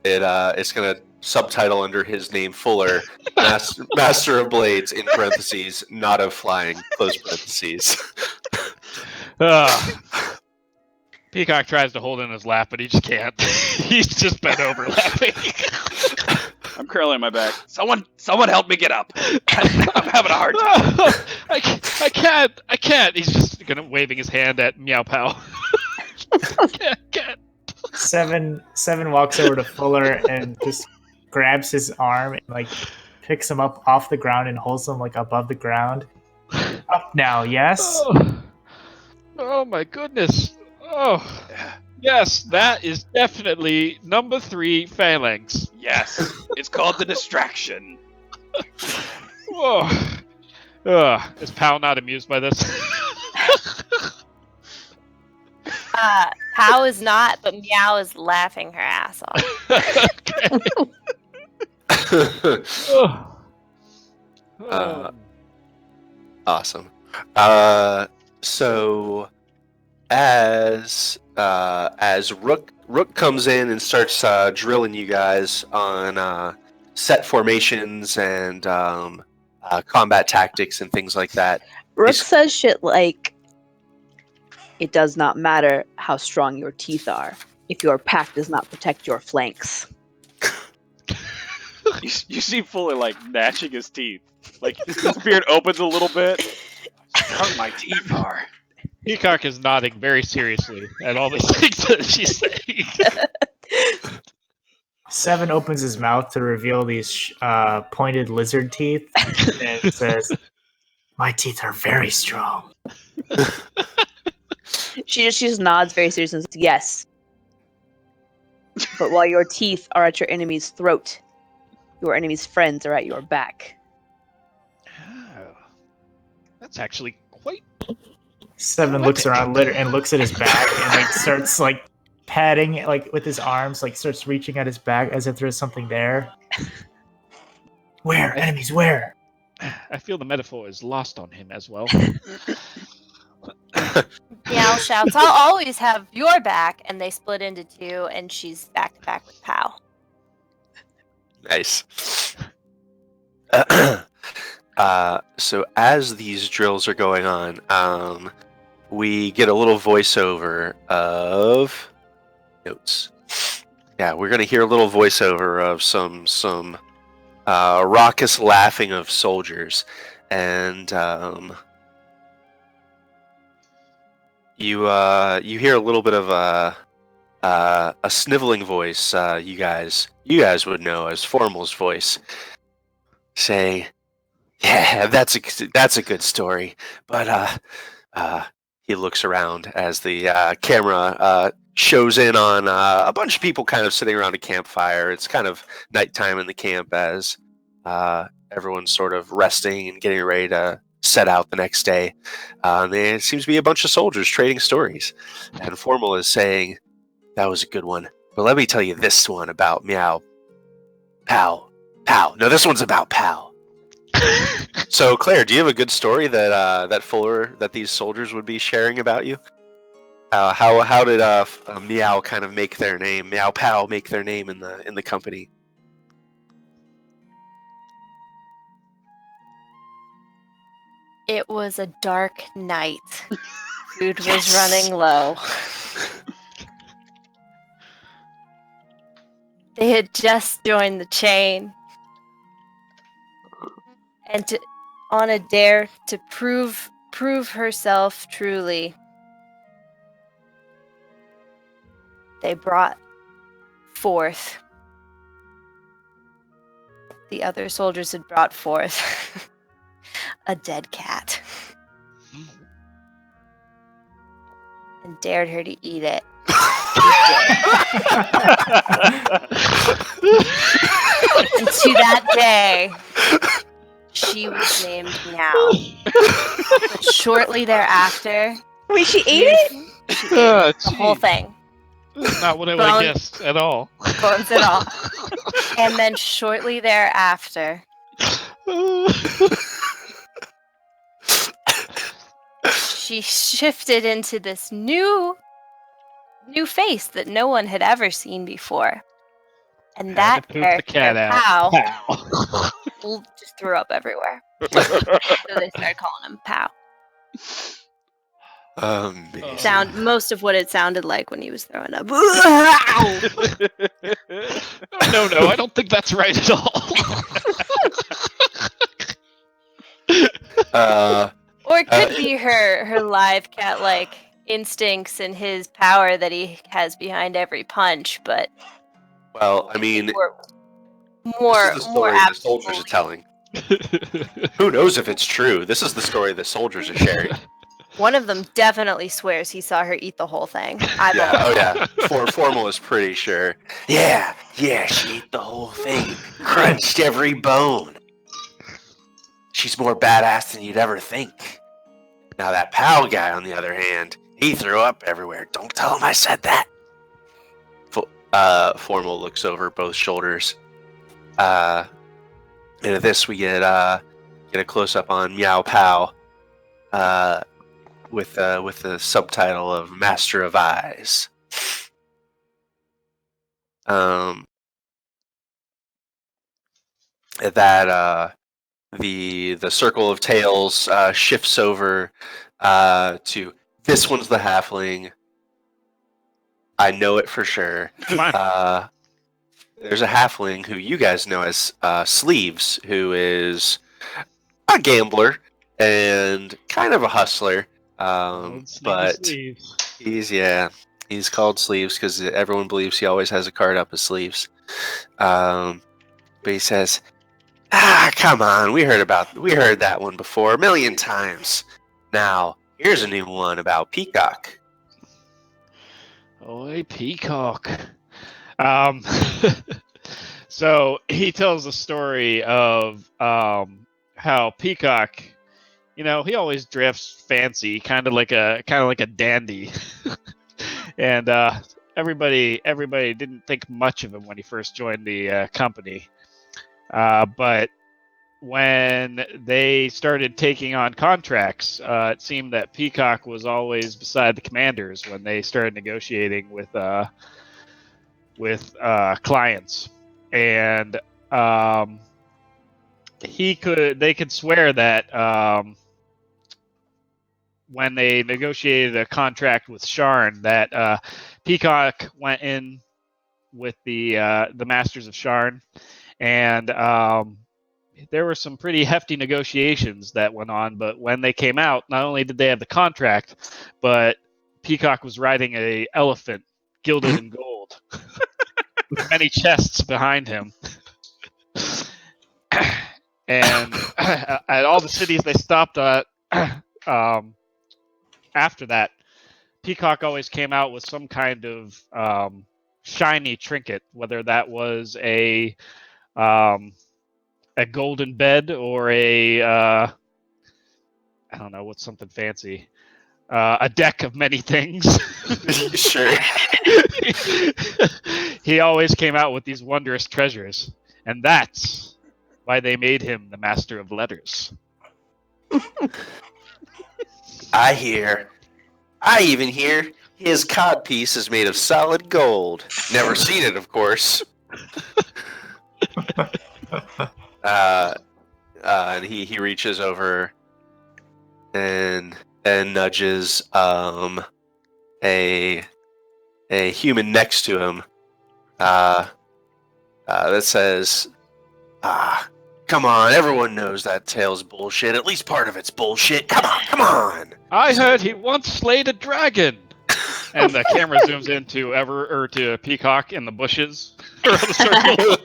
it's gonna subtitle under his name Fuller, Master of Blades in parentheses, not of flying close parentheses. Peacock tries to hold in his laugh, but he just can't. He's just bent over laughing. I'm curling my back. Someone help me get up. I'm having a hard time. I can't. He's just waving his hand at Meow Pow. can't. Seven walks over to Fuller and just grabs his arm and like picks him up off the ground and holds him like above the ground. Up now, yes? Oh my goodness. Oh, yes, that is definitely number 3 Phalanx. Yes, it's called the distraction. Whoa. Is Pow not amused by this? Pow is not, but Meow is laughing her ass off. Awesome. So as Rook comes in and starts drilling you guys on set formations and combat tactics and things like that. Rook says shit like, "It does not matter how strong your teeth are if your pack does not protect your flanks." You see Fuller like gnashing his teeth. Like his beard opens a little bit. How strong my teeth are. Peacock is nodding very seriously at all these things that she's saying. Seven opens his mouth to reveal these pointed lizard teeth and says, "My teeth are very strong." She just nods very seriously and says, "Yes. But while your teeth are at your enemy's throat, your enemy's friends are at your back." Oh, that's actually quite. Seven looks around and looks at his back and like starts like patting like with his arms, like starts reaching at his back as if there's something there. Where? Enemies, where? I feel the metaphor is lost on him as well. Meow shouts, "I'll always have your back," and they split into 2, and she's back to back with Pow. Nice. So as these drills are going on, we get a little voiceover of notes. Yeah, we're gonna hear a little voiceover of some raucous laughing of soldiers, and you hear a little bit of a sniveling voice. You guys would know as Formal's voice, saying, "Yeah, that's a good story." But he looks around as the camera shows in on a bunch of people kind of sitting around a campfire. It's kind of nighttime in the camp as everyone's sort of resting and getting ready to set out the next day. There seems to be a bunch of soldiers trading stories, and Formal is saying, "That was a good one, but let me tell you this one about Meow Pow. No, this one's about Pow." So, Claire, do you have a good story that these soldiers would be sharing about you? How did Meow kind of make their name? Meow Pow make their name in the company? It was a dark night. Food was running low. They had just joined the chain. And on a dare to prove herself truly, they brought forth. The other soldiers had brought forth a dead cat. And dared her to eat it. And to that day, she was named Meow. But shortly thereafter, Wait, she ate it? she ate the whole thing. Not what I would have Bone- guessed at all. Bones and all. And then shortly thereafter, she shifted into this new face that no one had ever seen before. And Had that to poop the cat character, out. Pow, just threw up everywhere. So they started calling him Pow. Amazing. Most of what it sounded like when he was throwing up. No, I don't think that's right at all. Or it could be her live cat-like instincts and his power that he has behind every punch, but Well, I mean, more this is the story the soldiers are absolutely. telling. Who knows if it's true? This is the story the soldiers are sharing. One of them definitely swears he saw her eat the whole thing. I Yeah, oh yeah. Formal is pretty sure. Yeah, she ate the whole thing. Crunched every bone. She's more badass than you'd ever think. Now that Pow guy, on the other hand, he threw up everywhere. Don't tell him I said that. Formal looks over both shoulders. And at this, we get a close up on Meow Pow, with the subtitle of Master of Eyes. That the circle of tails shifts over to this one's the halfling. I know it for sure. Come on. There's a halfling who you guys know as Sleeves, who is a gambler and kind of a hustler. But he's called Sleeves because everyone believes he always has a card up his sleeves. But he says, come on, we heard that one before a million times. Now, here's a new one about Peacock. Oh, a peacock. So he tells the story of how Peacock, he always drifts fancy, kind of like a dandy, and everybody didn't think much of him when he first joined the company, but when they started taking on contracts, it seemed that Peacock was always beside the commanders when they started negotiating with clients, and they could swear that when they negotiated a contract with Sharn, that Peacock went in with the Masters of Sharn, and there were some pretty hefty negotiations that went on. But when they came out, not only did they have the contract, but Peacock was riding a elephant gilded in gold, with many chests behind him. And at all the cities they stopped at, after that, Peacock always came out with some kind of shiny trinket, whether that was a golden bed or I don't know, what's something fancy, a deck of many things. Sure. He always came out with these wondrous treasures, and that's why they made him the Master of Letters. I even hear his codpiece is made of solid gold. Never seen it, of course. And he reaches over and nudges a human next to him that says, come on, everyone knows that tale's bullshit. At least part of it's bullshit. Come on. I heard he once slayed a dragon. And the camera zooms into to Peacock in the bushes around the circle.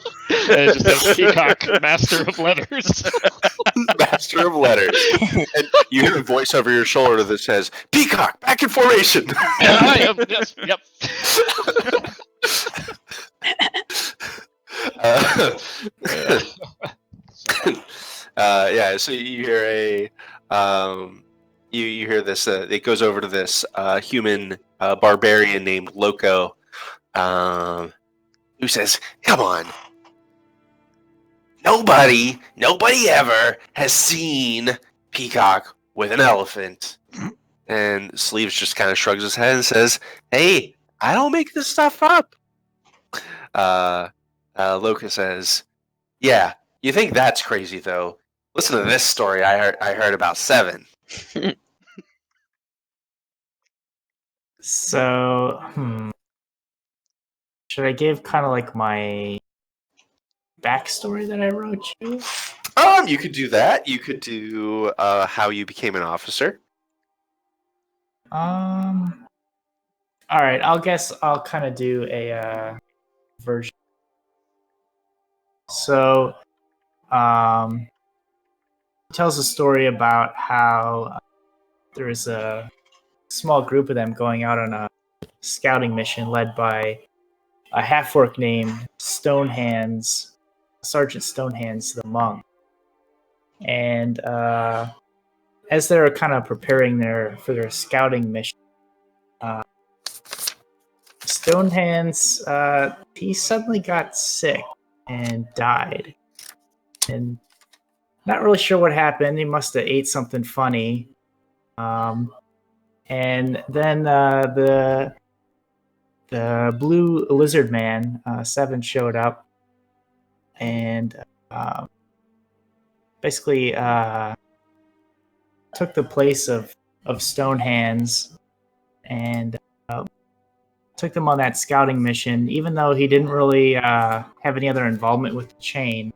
And it just says Peacock, Master of Letters. Master of Letters. And you hear a voice over your shoulder that says, Peacock, back in formation. Yes, yep. So you hear you hear this. It goes over to this human barbarian named Loco, who says, "Come on, nobody ever has seen Peacock with an elephant." And Sleeves just kind of shrugs his head and says, "Hey, I don't make this stuff up." Loco says, "Yeah, you think that's crazy though? Listen to this story I heard about 7." So, should I give kind of like my backstory that I wrote you? You could do that. You could do how you became an officer. All right. I'll kind of do a version. So, it tells a story about how there is a small group of them going out on a scouting mission led by a half-orc named Stonehands, Sergeant Stonehands the monk. And as they're kind of preparing for their scouting mission, Stonehands, he suddenly got sick and died. And not really sure what happened. He must have ate something funny. And then the blue lizard man, 7, showed up and basically took the place of Stonehands and took them on that scouting mission, even though he didn't really have any other involvement with the chain,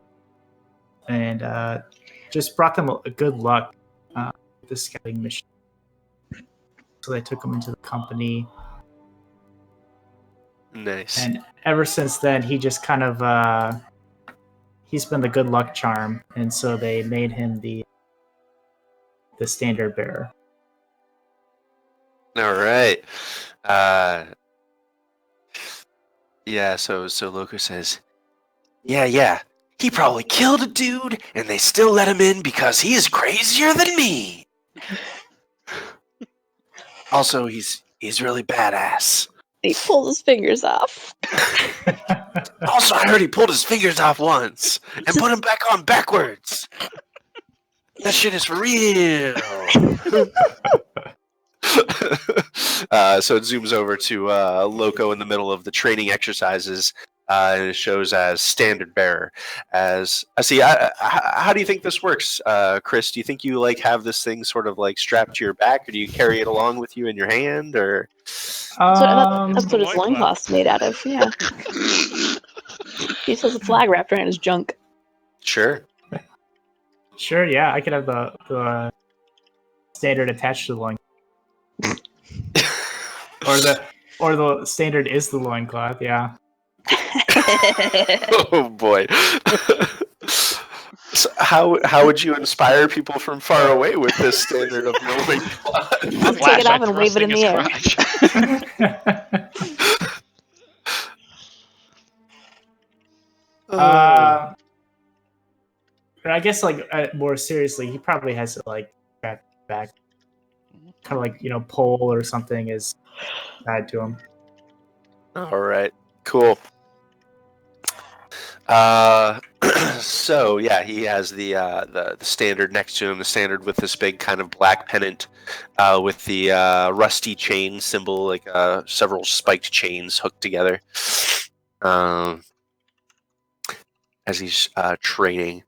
and just brought them a good luck with the scouting mission. So they took him into the company. Nice. And ever since then, he just kind of he's been the good luck charm, and so they made him the standard bearer. All right. So Loco says, yeah. He probably killed a dude, and they still let him in because he is crazier than me. Also, he's really badass. He pulled his fingers off. Also, I heard he pulled his fingers off once and put them back on backwards. That shit is for real. So it zooms over to Loco in the middle of the training exercises, and it shows as standard bearer. As I see, how do you think this works, Chris? Do you think you have this thing sort of strapped to your back, or do you carry it along with you in your hand, or? That's what his loincloth's made out of. Yeah. He says a flag wrapped around his junk. Sure. Sure. Yeah, I could have the standard attached to the loin. or the standard is the loincloth. Yeah. Oh boy. So how would you inspire people from far away with this standard of loincloth? I'll take it off and wave it in the air. I guess more seriously, he probably has it strapped back, kind of pole or something is tied to him. All right, cool. So yeah, he has the standard next to him, the standard with this big kind of black pennant with the rusty chain symbol, several spiked chains hooked together. As he's training,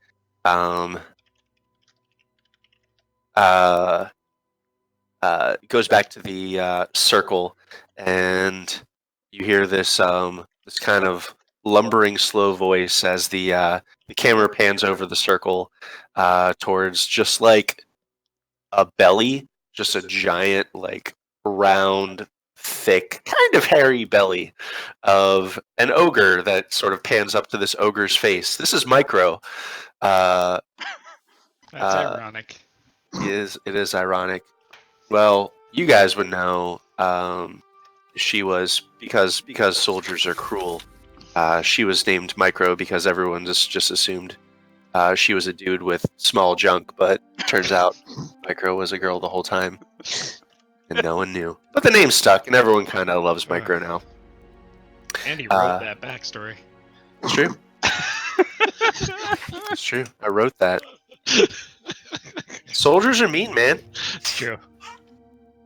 goes back to the circle, and you hear this this kind of lumbering, slow voice as the camera pans over the circle towards just like a belly, just a giant, like round, thick, kind of hairy belly of an ogre that sort of pans up to this ogre's face. This is Micro. That's Uh, ironic. it is ironic. Well, you guys would know she was because soldiers are cruel. She was named Micro because everyone just assumed she was a dude with small junk, but turns out Micro was a girl the whole time, and no one knew. But the name stuck, and everyone kind of loves Micro now. Andy wrote that backstory. It's true. It's true. I wrote that. Soldiers are mean, man. It's true.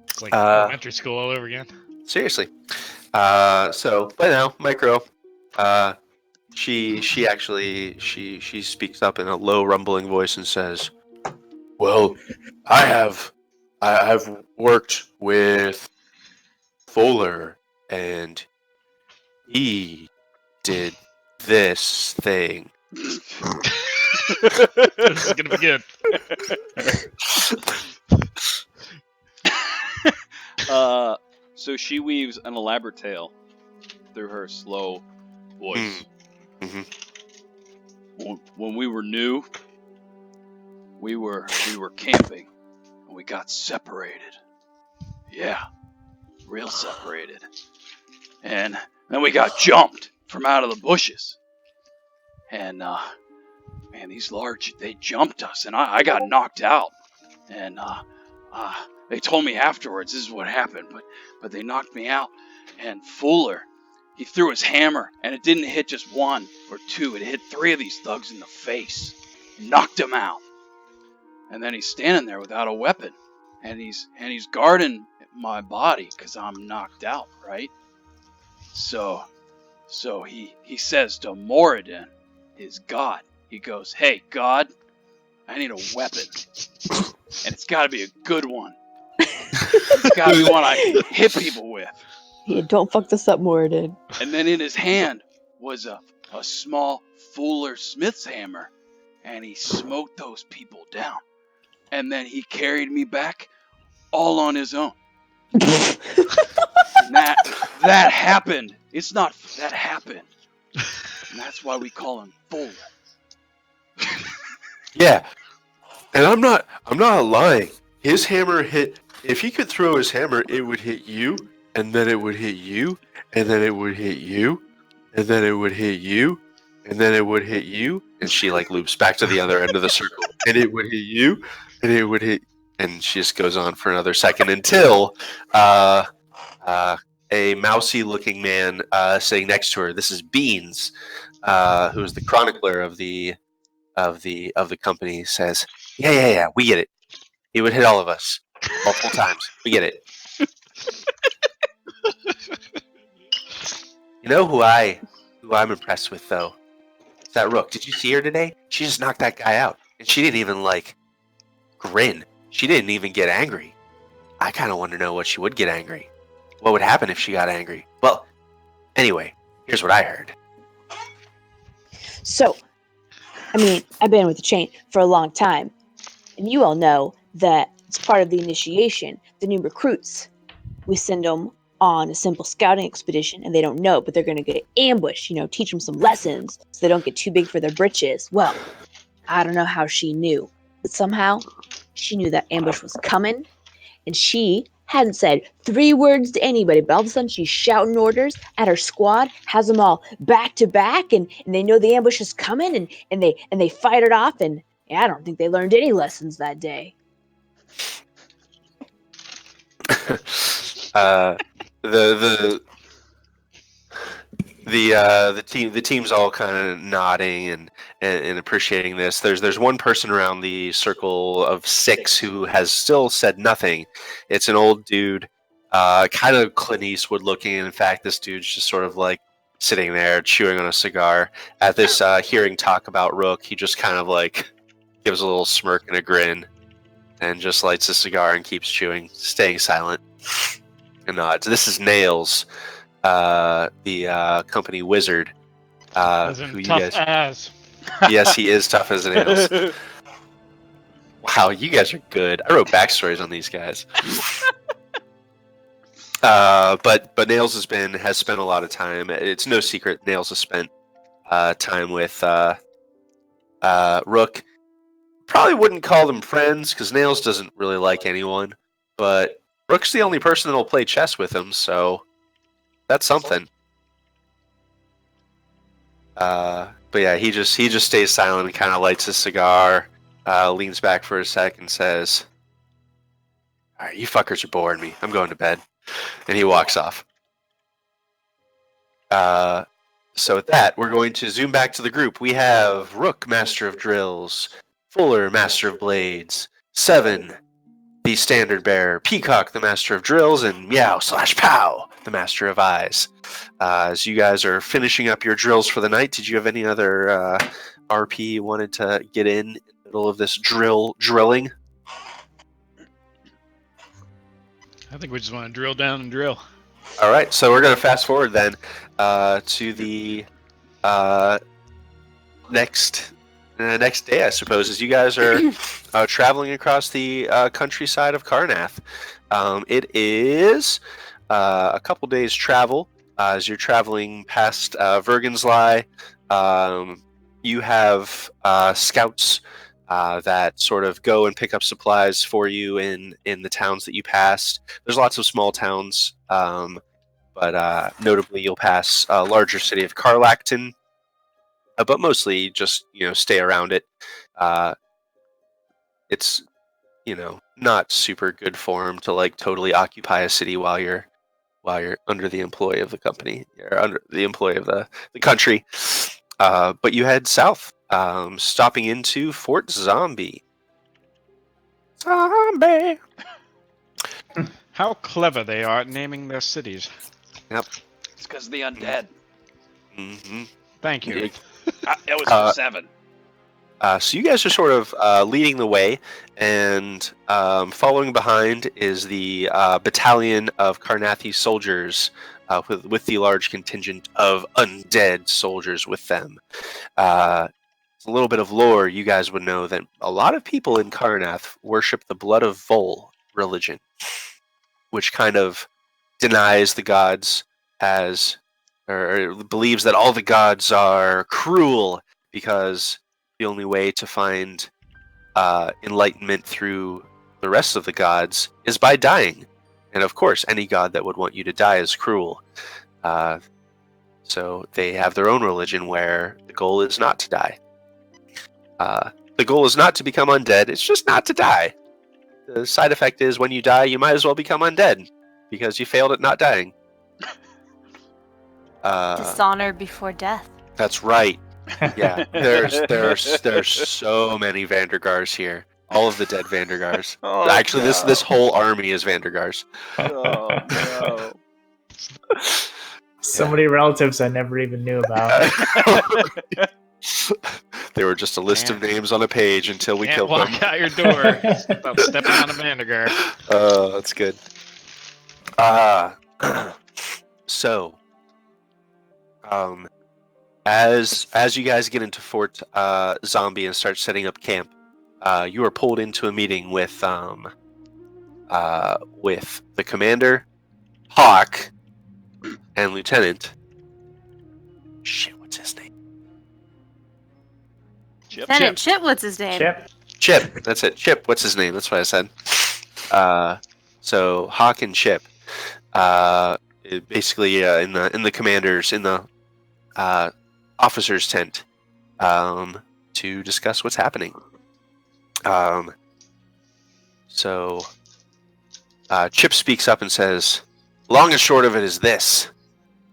It's like Uh, elementary school all over again. Seriously. So, but now, Micro, she speaks up in a low, rumbling voice and says, "Well, I've worked with Fuller, and he did this thing." This is gonna be good. So she weaves an elaborate tale through her slow voice. Mhm. When we were new, we were camping, and we got separated. Yeah, real separated. And then we got jumped from out of the bushes. And man, these large, they jumped us, and I got knocked out. And they told me afterwards this is what happened, but they knocked me out. And Fuller, he threw his hammer, and it didn't hit just one or two. It hit 3 of these thugs in the face, knocked them out. And then he's standing there without a weapon, and he's guarding my body because I'm knocked out, right? So he says to Moradin, his god, he goes, "Hey, God, I need a weapon, and it's got to be a good one. It's got to be one I can hit people with." Yeah, don't fuck this up, Moradin. And then in his hand was a small Fuller Smith's hammer, and he smote those people down. And then he carried me back all on his own. And that happened. It's not that happened. And that's why we call him Fuller. Yeah, and I'm not lying. His hammer hit. If he could throw his hammer, it would hit you, and then it would hit you, and then it would hit you, and then it would hit you, and then it would hit you, and she like loops back to the other end of the circle, and it would hit you, and it would hit, and she just goes on for another second until a mousy-looking man sitting next to her. This is Beans, who is the chronicler of the company. Says, "Yeah, we get it. He would hit all of us multiple times. We get it." You know who I'm impressed with though? It's that Rook. Did you see her today? She just knocked that guy out, and she didn't even like grin. She didn't even get angry. I kind of want to know what she would get angry. What would happen if she got angry? Well, anyway, here's what I heard. So, I mean, I've been with the chain for a long time, and you all know that it's part of the initiation. The new recruits, we send them on a simple scouting expedition, and they don't know, but they're going to get ambushed, teach them some lessons so they don't get too big for their britches. Well, I don't know how she knew, but somehow she knew that ambush was coming, and she hadn't said 3 words to anybody, but all of a sudden she's shouting orders at her squad, has them all back to back, and they know the ambush is coming, and they fight it off, and I don't think they learned any lessons that day. The team's all kind of nodding and appreciating this. There's one person around the circle of 6 who has still said nothing. It's an old dude, kind of Clint Eastwood looking. In fact, this dude's just sort of like sitting there chewing on a cigar. At this hearing talk about Rook, he just kind of like gives a little smirk and a grin. and just lights a cigar and keeps chewing, staying silent. And nods. This is Nails, the company wizard. As in Who you tough guys? as. Yes, he is tough as nails. Wow, you guys are good. I wrote backstories on these guys. But Nails has spent a lot of time. It's no secret Nails has spent time with Rook. Probably wouldn't call them friends because Nails doesn't really like anyone. But Rook's the only person that'll play chess with him, so that's something. But yeah, he just stays silent and kind of lights his cigar, leans back for a sec, and says, "All right, you fuckers are boring me. I'm going to bed," and he walks off. So with that, we're going to zoom back to the group. We have Rook, Master of Drills, Fuller, Master of Blades, Seven, the Standard Bearer, Peacock, the Master of Drills, and Meow/Pow, the Master of Eyes. As you guys are finishing up your drills for the night, did you have any other RP you wanted to get in the middle of this drilling? I think we just want to drill down and drill. All right, so we're going to fast forward then to the next day, I suppose, as you guys are traveling across the countryside of Karnath. It is a couple days' travel. As you're traveling past Vergensley, you have scouts that sort of go and pick up supplies for you in the towns that you passed. There's lots of small towns, but notably you'll pass a larger city of Karlakton, but mostly just stay around it. It's not super good form to like totally occupy a city while you're under the employ of the company, or under the employ of the country. But you head south, stopping into Fort Zombie. Zombie! How clever they are at naming their cities. Yep. It's because of the undead. Mm-hmm. Thank you. It was for 7. So you guys are sort of leading the way, and following behind is the battalion of Karnathi soldiers with the large contingent of undead soldiers with them. A little bit of lore, you guys would know that a lot of people in Karnath worship the Blood of Vol religion, which kind of denies the gods or believes that all the gods are cruel because the only way to find enlightenment through the rest of the gods is by dying. And of course, any god that would want you to die is cruel. So they have their own religion where the goal is not to die. The goal is not to become undead, it's just not to die. The side effect is when you die, you might as well become undead because you failed at not dying. Dishonor before death. That's right. Yeah, there's so many Vandergars here. All of the dead Vandergars. Oh, Actually, no. this whole army is Vandergars. Oh, no. So many relatives I never even knew about. They were just a list of names on a page until we Can't killed walk them. out your door without stepping on a Vandergar. That's good. So, as you guys get into Fort Zombie and start setting up camp, you are pulled into a meeting with the commander, Hawk, and Lieutenant. Shit, what's his name? Chip. Lieutenant Chip, what's his name? Chip. That's it. Chip. What's his name? That's what I said. So Hawk and Chip, basically in the commanders in the officers' tent, to discuss what's happening. So Chip speaks up and says, "Long and short of it is this: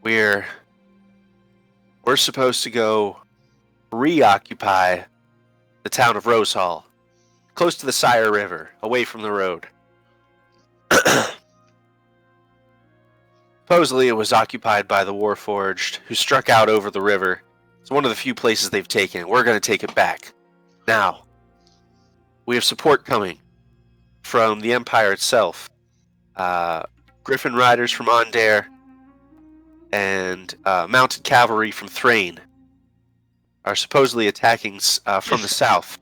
we're supposed to go reoccupy the town of Rosehall, close to the Sire River, away from the road. Supposedly it was occupied by the Warforged, who struck out over the river. It's one of the few places they've taken. We're going to take it back. Now, we have support coming. from the Empire itself. Griffin riders from Ondair and mounted cavalry from Thrain are supposedly attacking from the south,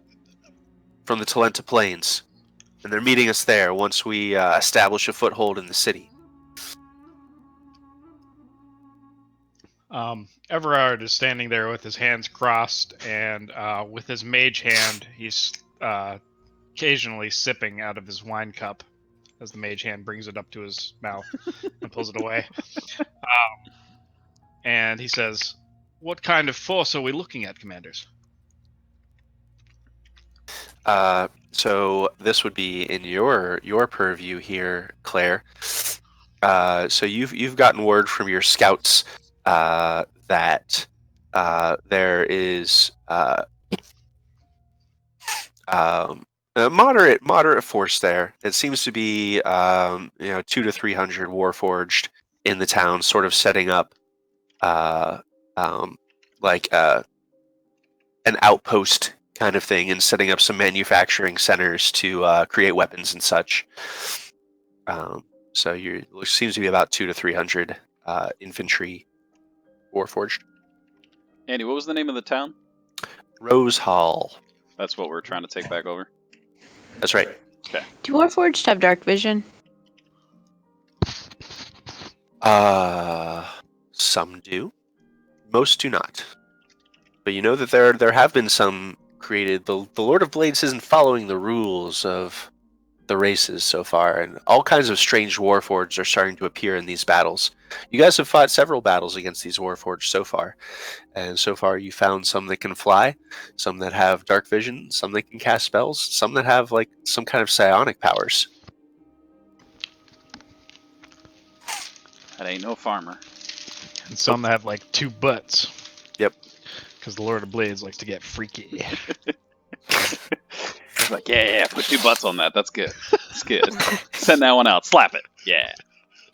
from the Talenta Plains. And they're meeting us there once we establish a foothold in the city. Everard is standing there with his hands crossed, and with his mage hand, he's occasionally sipping out of his wine cup as the mage hand brings it up to his mouth and pulls it away. And he says, "What kind of force are we looking at, commanders?" So this would be in your purview here, Claire. So you've gotten word from your scouts that there is a moderate force there. It seems to be 200 to 300 Warforged in the town, sort of setting up like an outpost kind of thing, and setting up some manufacturing centers to create weapons and such. So it seems to be about 200 to 300 infantry Warforged. Andy, what was the name of the town? Rose Hall. That's what we're trying to take back over. That's right. Okay. Do Warforged have dark vision? Some do. Most do not. But you know that there have been some created. The Lord of Blades isn't following the rules of the races so far, and all kinds of strange Warforged are starting to appear in these battles. You guys have fought several battles against these Warforged so far, and so far you found some that can fly, some that have dark vision, some that can cast spells, some that have like some kind of psionic powers. That ain't no farmer. And some that have like 2 butts. Yep. Because the Lord of Blades likes to get freaky. It's like, yeah, put 2 butts on that. That's good. That's good. Send that one out. Slap it. Yeah.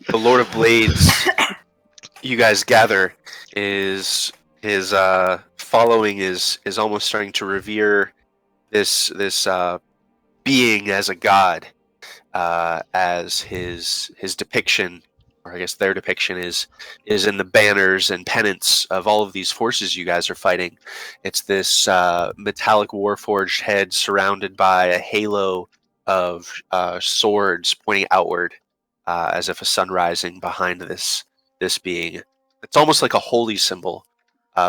The Lord of Blades, you guys gather, is his following is almost starting to revere this being as a god, as his depiction, or I guess their depiction is in the banners and pennants of all of these forces you guys are fighting. It's this metallic warforged head surrounded by a halo of swords pointing outward, as if a sun rising behind this being. It's almost like a holy symbol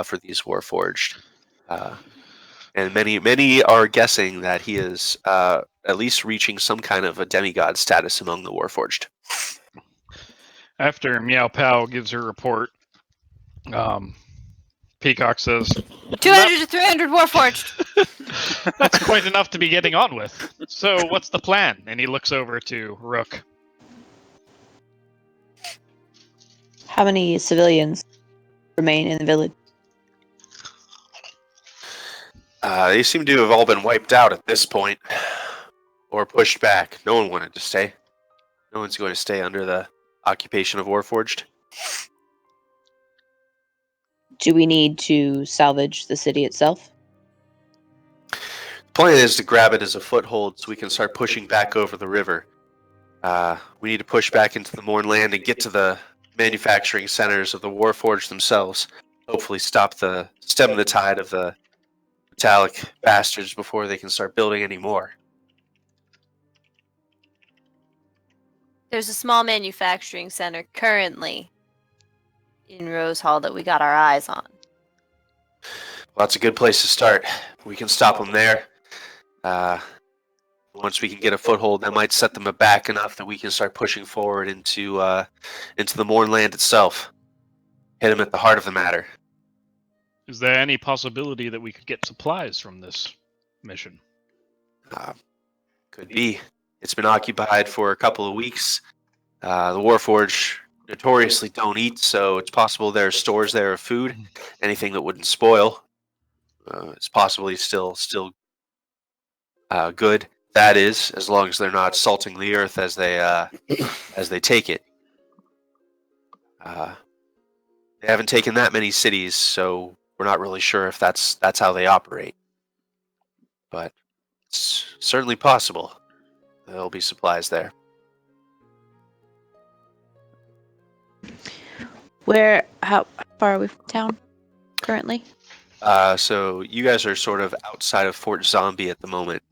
for these warforged. And many are guessing that he is at least reaching some kind of a demigod status among the warforged. After Meow Pow gives her report, Peacock says, 200 to 300 Warforged. "That's quite enough to be getting on with. So what's the plan?" And he looks over to Rook. How many civilians remain in the village? They seem to have all been wiped out at this point, or pushed back. No one wanted to stay. No one's going to stay under the occupation of Warforged. Do we need to salvage the city itself? The plan is to grab it as a foothold so we can start pushing back over the river. We need to push back into the Mournland and get to the manufacturing centers of the Warforged themselves. Hopefully stem the tide of the metallic bastards before they can start building any more. There's a small manufacturing center currently in Rose Hall that we got our eyes on. Well, that's a good place to start. We can stop them there. Once we can get a foothold, that might set them aback enough that we can start pushing forward into the Mournland itself. Hit them at the heart of the matter. Is there any possibility that we could get supplies from this mission? Could be. It's been occupied for a couple of weeks. The Warforged notoriously don't eat, so it's possible there are stores there of food, anything that wouldn't spoil. It's possibly still good. That is, as long as they're not salting the earth as they take it. They haven't taken that many cities, so we're not really sure if that's how they operate. But it's certainly possible. there'll be supplies there. How far are we from town currently? So you guys are sort of outside of Fort Zombie at the moment.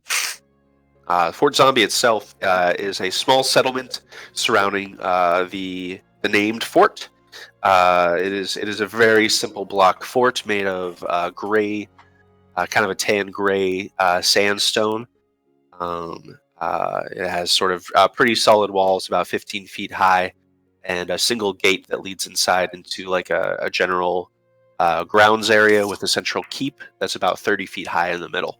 Fort Zombie itself is a small settlement surrounding the named fort. It is a very simple block fort made of gray, kind of a tan gray sandstone. It has sort of pretty solid walls, about 15 feet high, and a single gate that leads inside into like a general grounds area with a central keep that's about 30 feet high in the middle.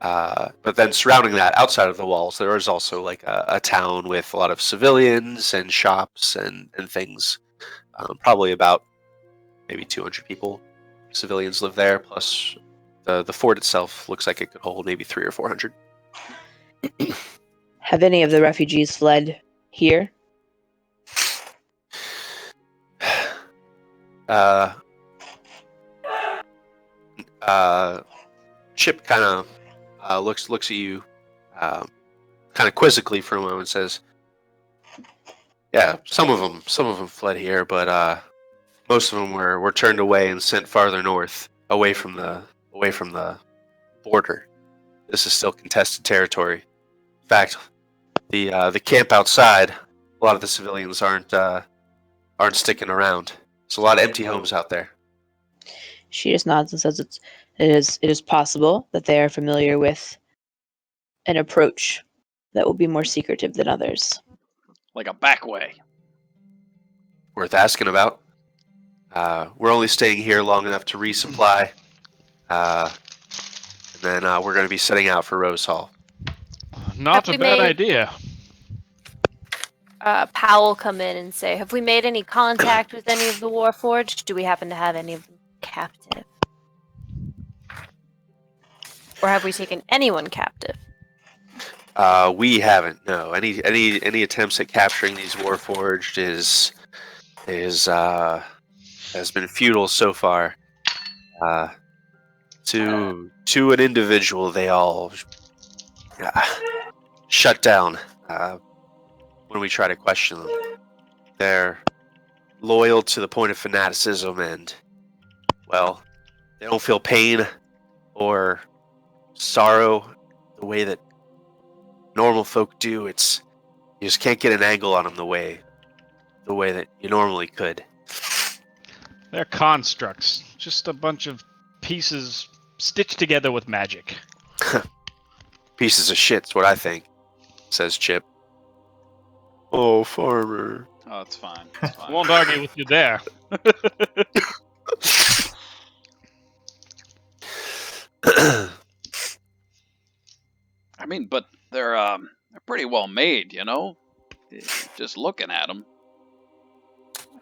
But then surrounding that, outside of the walls, there is also like a town with a lot of civilians and shops and things. Probably about maybe 200 people, civilians live there. Plus, the fort itself looks like it could hold maybe 300 or 400. Have any of the refugees fled here? Chip kind of looks at you kind of quizzically for a moment and says, yeah, some of them fled here, but most of them were turned away and sent farther north, away from the border. This is still contested territory. In fact, the camp outside, a lot of the civilians aren't sticking around. There's a lot of empty homes out there. She just nods and says it is possible that they are familiar with an approach that will be more secretive than others. Like a back way. Worth asking about. We're only staying here long enough to resupply, and then we're going to be setting out for Rose Hall. Not a bad idea. Powell come in and say, have we made any contact with any of the Warforged? Do we happen to have any of them captive? Or have we taken anyone captive? We haven't. No. Any attempts at capturing these Warforged has been futile so far. To an individual, they all shut down when we try to question them. They're loyal to the point of fanaticism, and well, they don't feel pain or sorrow the way that normal folk do. You just can't get an angle on them the way that you normally could. They're constructs. Just a bunch of pieces stitched together with magic. Pieces of shit's what I think, says Chip. Oh, farmer. Oh, it's fine. It's fine. Won't argue with you there. I mean, but they're pretty well made, you know? Just looking at them.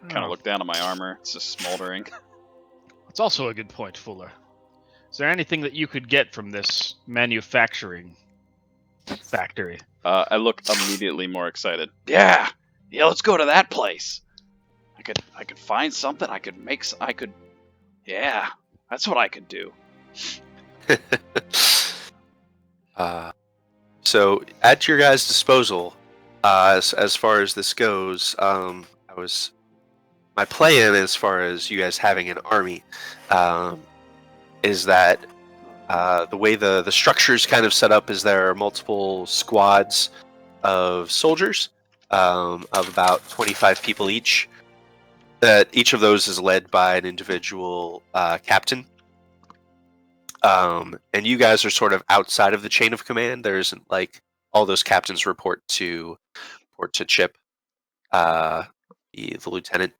Kind of look down at my armor. It's just smoldering. That's also a good point, Fuller. Is there anything that you could get from this manufacturing factory? I look immediately more excited. Yeah, let's go to that place. I could find something. Yeah, that's what I could do. So, at your guys' disposal, as far as this goes, my plan, as far as you guys having an army, is that the way the structure is kind of set up is there are multiple squads of soldiers of about 25 people each. That each of those is led by an individual captain. And you guys are sort of outside of the chain of command. There isn't like all those captains report to Chip, the lieutenant.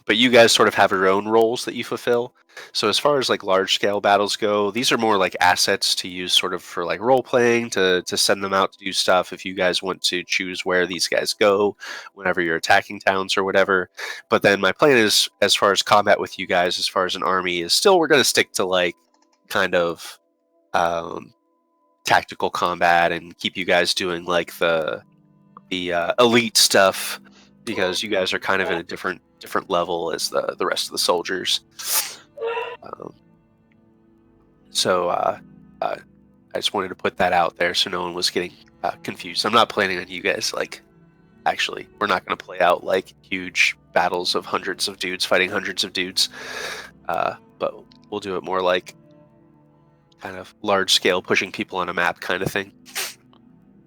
But you guys sort of have your own roles that you fulfill. So as far as like large scale battles go, these are more like assets to use sort of for like role playing, to send them out to do stuff if you guys want to choose where these guys go whenever you're attacking towns or whatever. But then my plan is, as far as combat with you guys, as far as an army, is still we're going to stick to like kind of tactical combat and keep you guys doing like the elite stuff, because you guys are kind of in a different level as the rest of the soldiers. So I just wanted to put that out there so no one was getting confused. I'm not planning on you guys actually. We're not going to play out like huge battles of hundreds of dudes fighting hundreds of dudes, but we'll do it more like kind of large scale pushing people on a map kind of thing.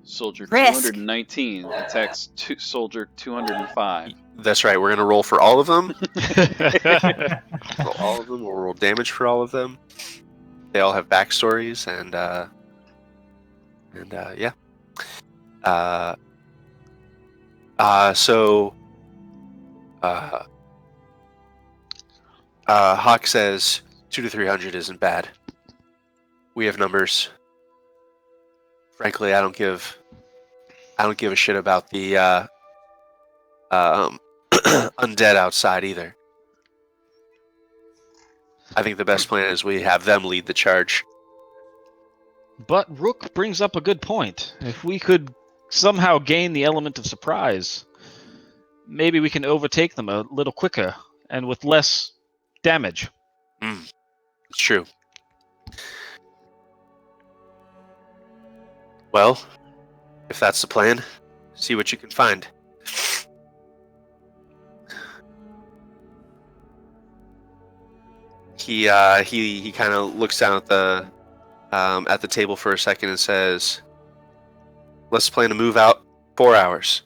Soldier Risk. 219 attacks soldier 205. That's right. We're going to roll for all of them. Roll all of them. We'll roll damage for all of them. They all have backstories, and yeah. So Hawk says 200 to 300 isn't bad. We have numbers. Frankly, I don't give a shit about the undead outside either. I think the best plan is we have them lead the charge. But Rook brings up a good point. If we could somehow gain the element of surprise, maybe we can overtake them a little quicker and with less damage. It's true. Well, if that's the plan, see what you can find. He kind of looks down at the table for a second and says, "Let's plan to move out 4 hours.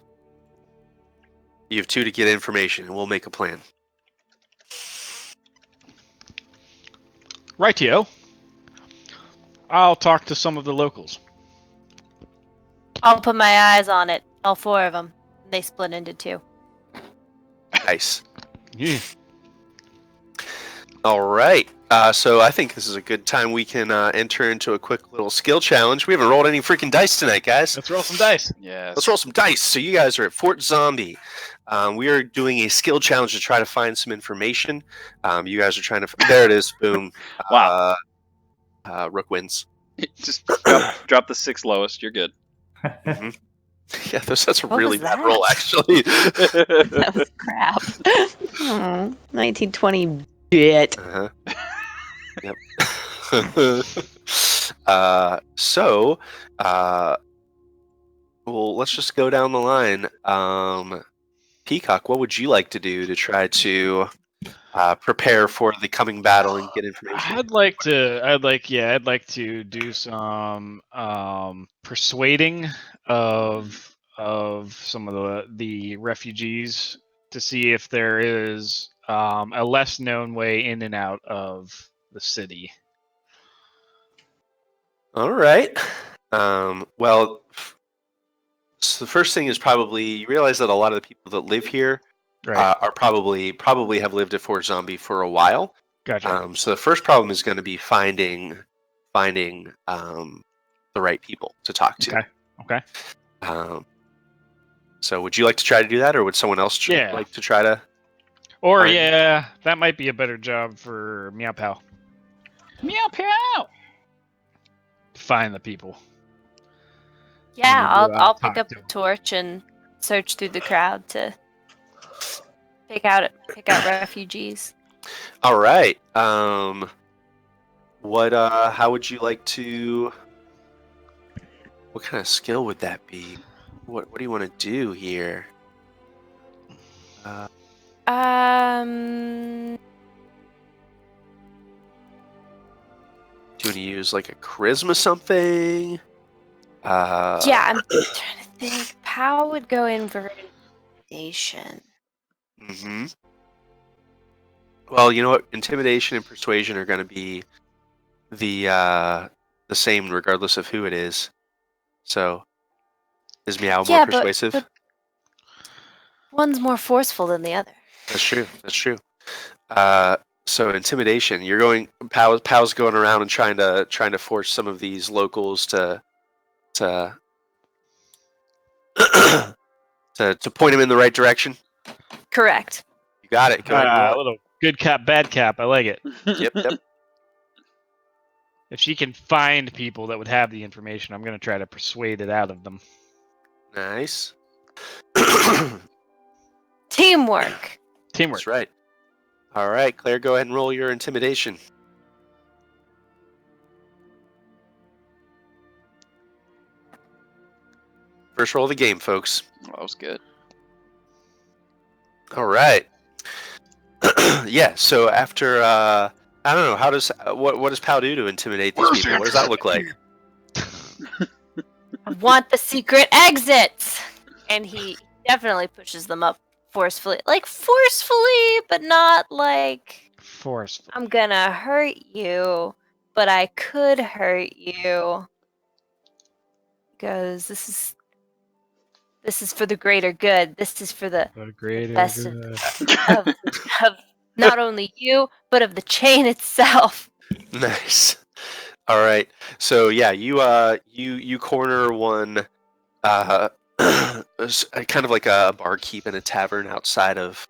You have 2 to get information, and we'll make a plan." Rightio. I'll talk to some of the locals. I'll put my eyes on it. All 4 of them. They split into 2. Nice. Yeah. All right. So I think this is a good time we can enter into a quick little skill challenge. We haven't rolled any freaking dice tonight, guys. Let's roll some dice. Yes. Let's roll some dice. So you guys are at Fort Zombie. We are doing a skill challenge to try to find some information. You guys are trying to... There it is. Boom. Wow. Rook wins. Just drop the 6 lowest. You're good. Mm-hmm. Yeah, that's a What really was bad that? roll, actually. That was crap. Oh, 1920 bit. Uh-huh. Yep. Well, let's just go down the line. Peacock, what would you like to do to try to prepare for the coming battle and get information? I'd like to do some persuading of some of the refugees to see if there is a less known way in and out of the city. All right. Well, so the first thing is probably you realize that a lot of the people that live here are probably have lived at Fort Zombie for a while. Gotcha. So the first problem is going to be finding the right people to talk to. Okay. So would you like to try to do that, or would someone else Yeah. like to try to? Or Fine. yeah, that might be a better job for Meow Pow. Meow pow. Find the people. Yeah, Maybe I'll talk pick up to a 'em. torch and search through the crowd to pick out refugees. All right. What? How would you like to? What kind of skill would that be? What do you want to do here? Do you want to use like a charisma something? Yeah, I'm trying to think. Pow would go in for intimidation. Mm-hmm. Well, you know what? Intimidation and persuasion are going to be the same regardless of who it is. So, is Meow more persuasive? But one's more forceful than the other. That's true. That's true. So intimidation. You're going. Pow's going around and trying to force some of these locals to to point him in the right direction. Correct. You got it. Go ahead and A roll it. little good cap, bad cap. I like it. Yep. If she can find people that would have the information, I'm going to try to persuade it out of them. Nice. Teamwork. Teamwork. That's right. All right, Claire, go ahead and roll your intimidation. First roll of the game, folks. Oh, that was good. All right. Yeah. So after I don't know, how does what does Pal do to intimidate these people? What does that look like? I want the secret exits! And he definitely pushes them up forcefully. Like, forcefully, but not like, Forceful. I'm gonna hurt you, but I could hurt you. Because this is for the greater good. This is for the The greater best good. of not only you, but of the chain itself. Nice. All right. So yeah, you corner one, kind of like a barkeep in a tavern outside of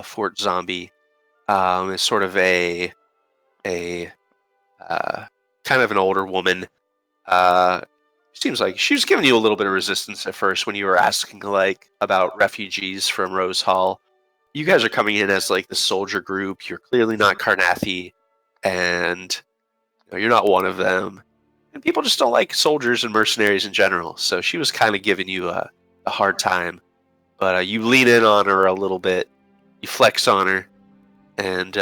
Fort Zombie. It's sort of a kind of an older woman. Seems like she was giving you a little bit of resistance at first when you were asking like about refugees from Rose Hall. You guys are coming in as like the soldier group. You're clearly not Karnathi, and you're not one of them. And people just don't like soldiers and mercenaries in general. So she was kind of giving you a hard time. But you lean in on her a little bit. You flex on her, and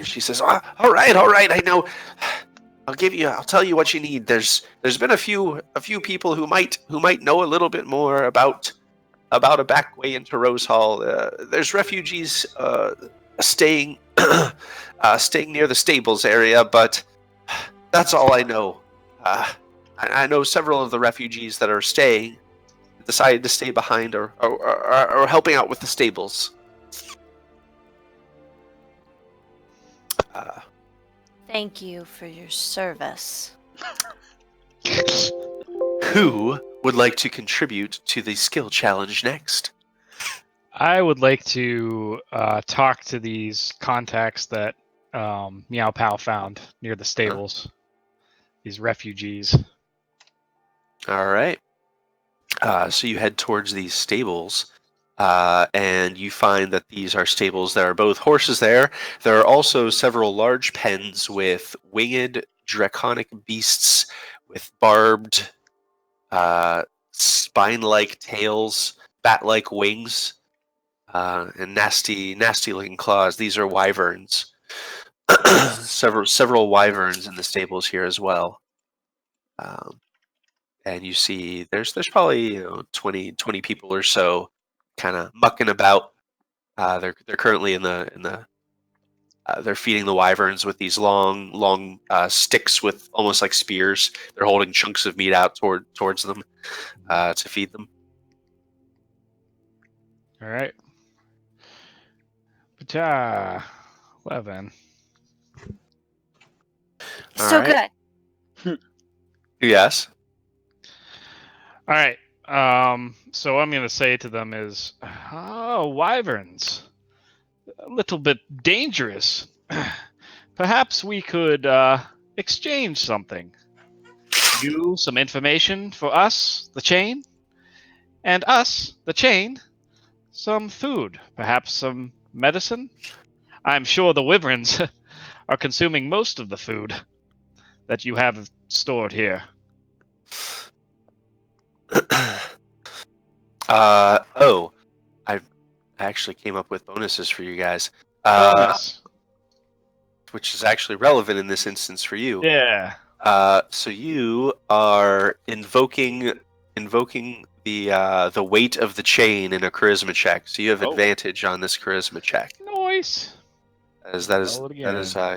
she says, "All right, I know. I'll tell you what you need. There's been a few people who might know a little bit more about a back way into Rose Hall. There's refugees staying near the stables area, but that's all I know. I know several of the refugees that are staying decided to stay behind or helping out with the stables." Thank you for your service. Who would like to contribute to the skill challenge next? I would like to talk to these contacts that Meow Pow found near the stables. These refugees. All right. So you head towards these stables, and you find that these are stables. There are both horses there. There are also several large pens with winged draconic beasts with barbed, spine-like tails, bat-like wings, and nasty-looking claws. These are wyverns. several wyverns in the stables here as well. And you see there's probably 20 people or so kind of mucking about. They're currently in the they're feeding the wyverns with these long sticks with almost like spears. They're holding chunks of meat out towards them to feed them. All right. Pata 11. All So right. good. Yes. All right. So what I'm going to say to them is, oh, wyverns. A little bit dangerous. Perhaps we could exchange something. You, some information for us, the chain, and us, the chain, some food, perhaps some medicine. I'm sure the wyverns are consuming most of the food that you have stored here. I actually came up with bonuses for you guys, Bonus. which is actually relevant in this instance for you. Yeah. So you are invoking the weight of the chain in a charisma check. So you have advantage on this charisma check. Nice. That is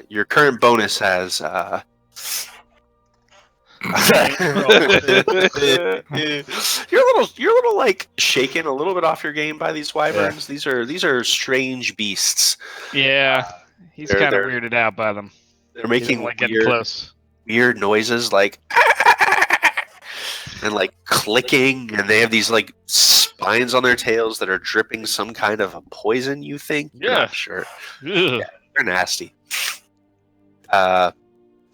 your current bonus has. You're a little like shaken a little bit off your game by these wyverns. Yeah. These are strange beasts. Yeah, he's kind of weirded out by them. They're making like getting close. Weird noises like and like clicking, and they have these like spines on their tails that are dripping some kind of a poison. You think? Yeah, you're not sure. Yeah, they're nasty.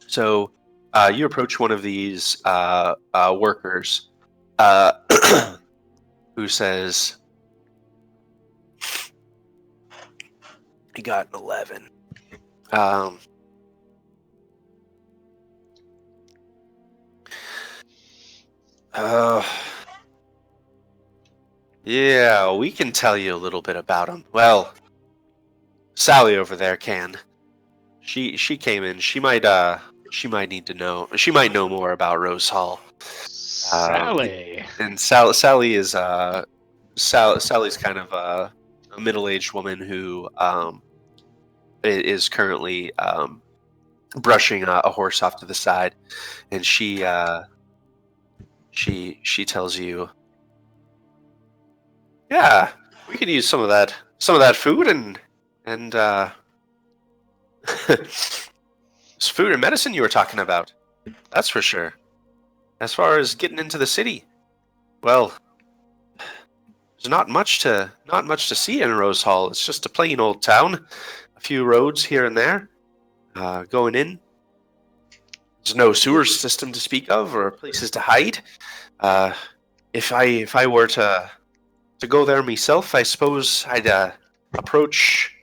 So. You approach one of these workers who says, "He got an 11. Yeah, we can tell you a little bit about him. Well, Sally over there can. She came in. She might need to know. She might know more about Rose Hall. Sally. And Sally is Sally's kind of a middle-aged woman who is currently brushing a horse off to the side, and she tells you, yeah, we could use some of that food and it's food and medicine you were talking about. That's for sure. As far as getting into the city, well, there's not much to see in Rose Hall. It's just a plain old town, a few roads here and there. Going in, there's no sewer system to speak of or places to hide. If I were to go there myself, I suppose I'd approach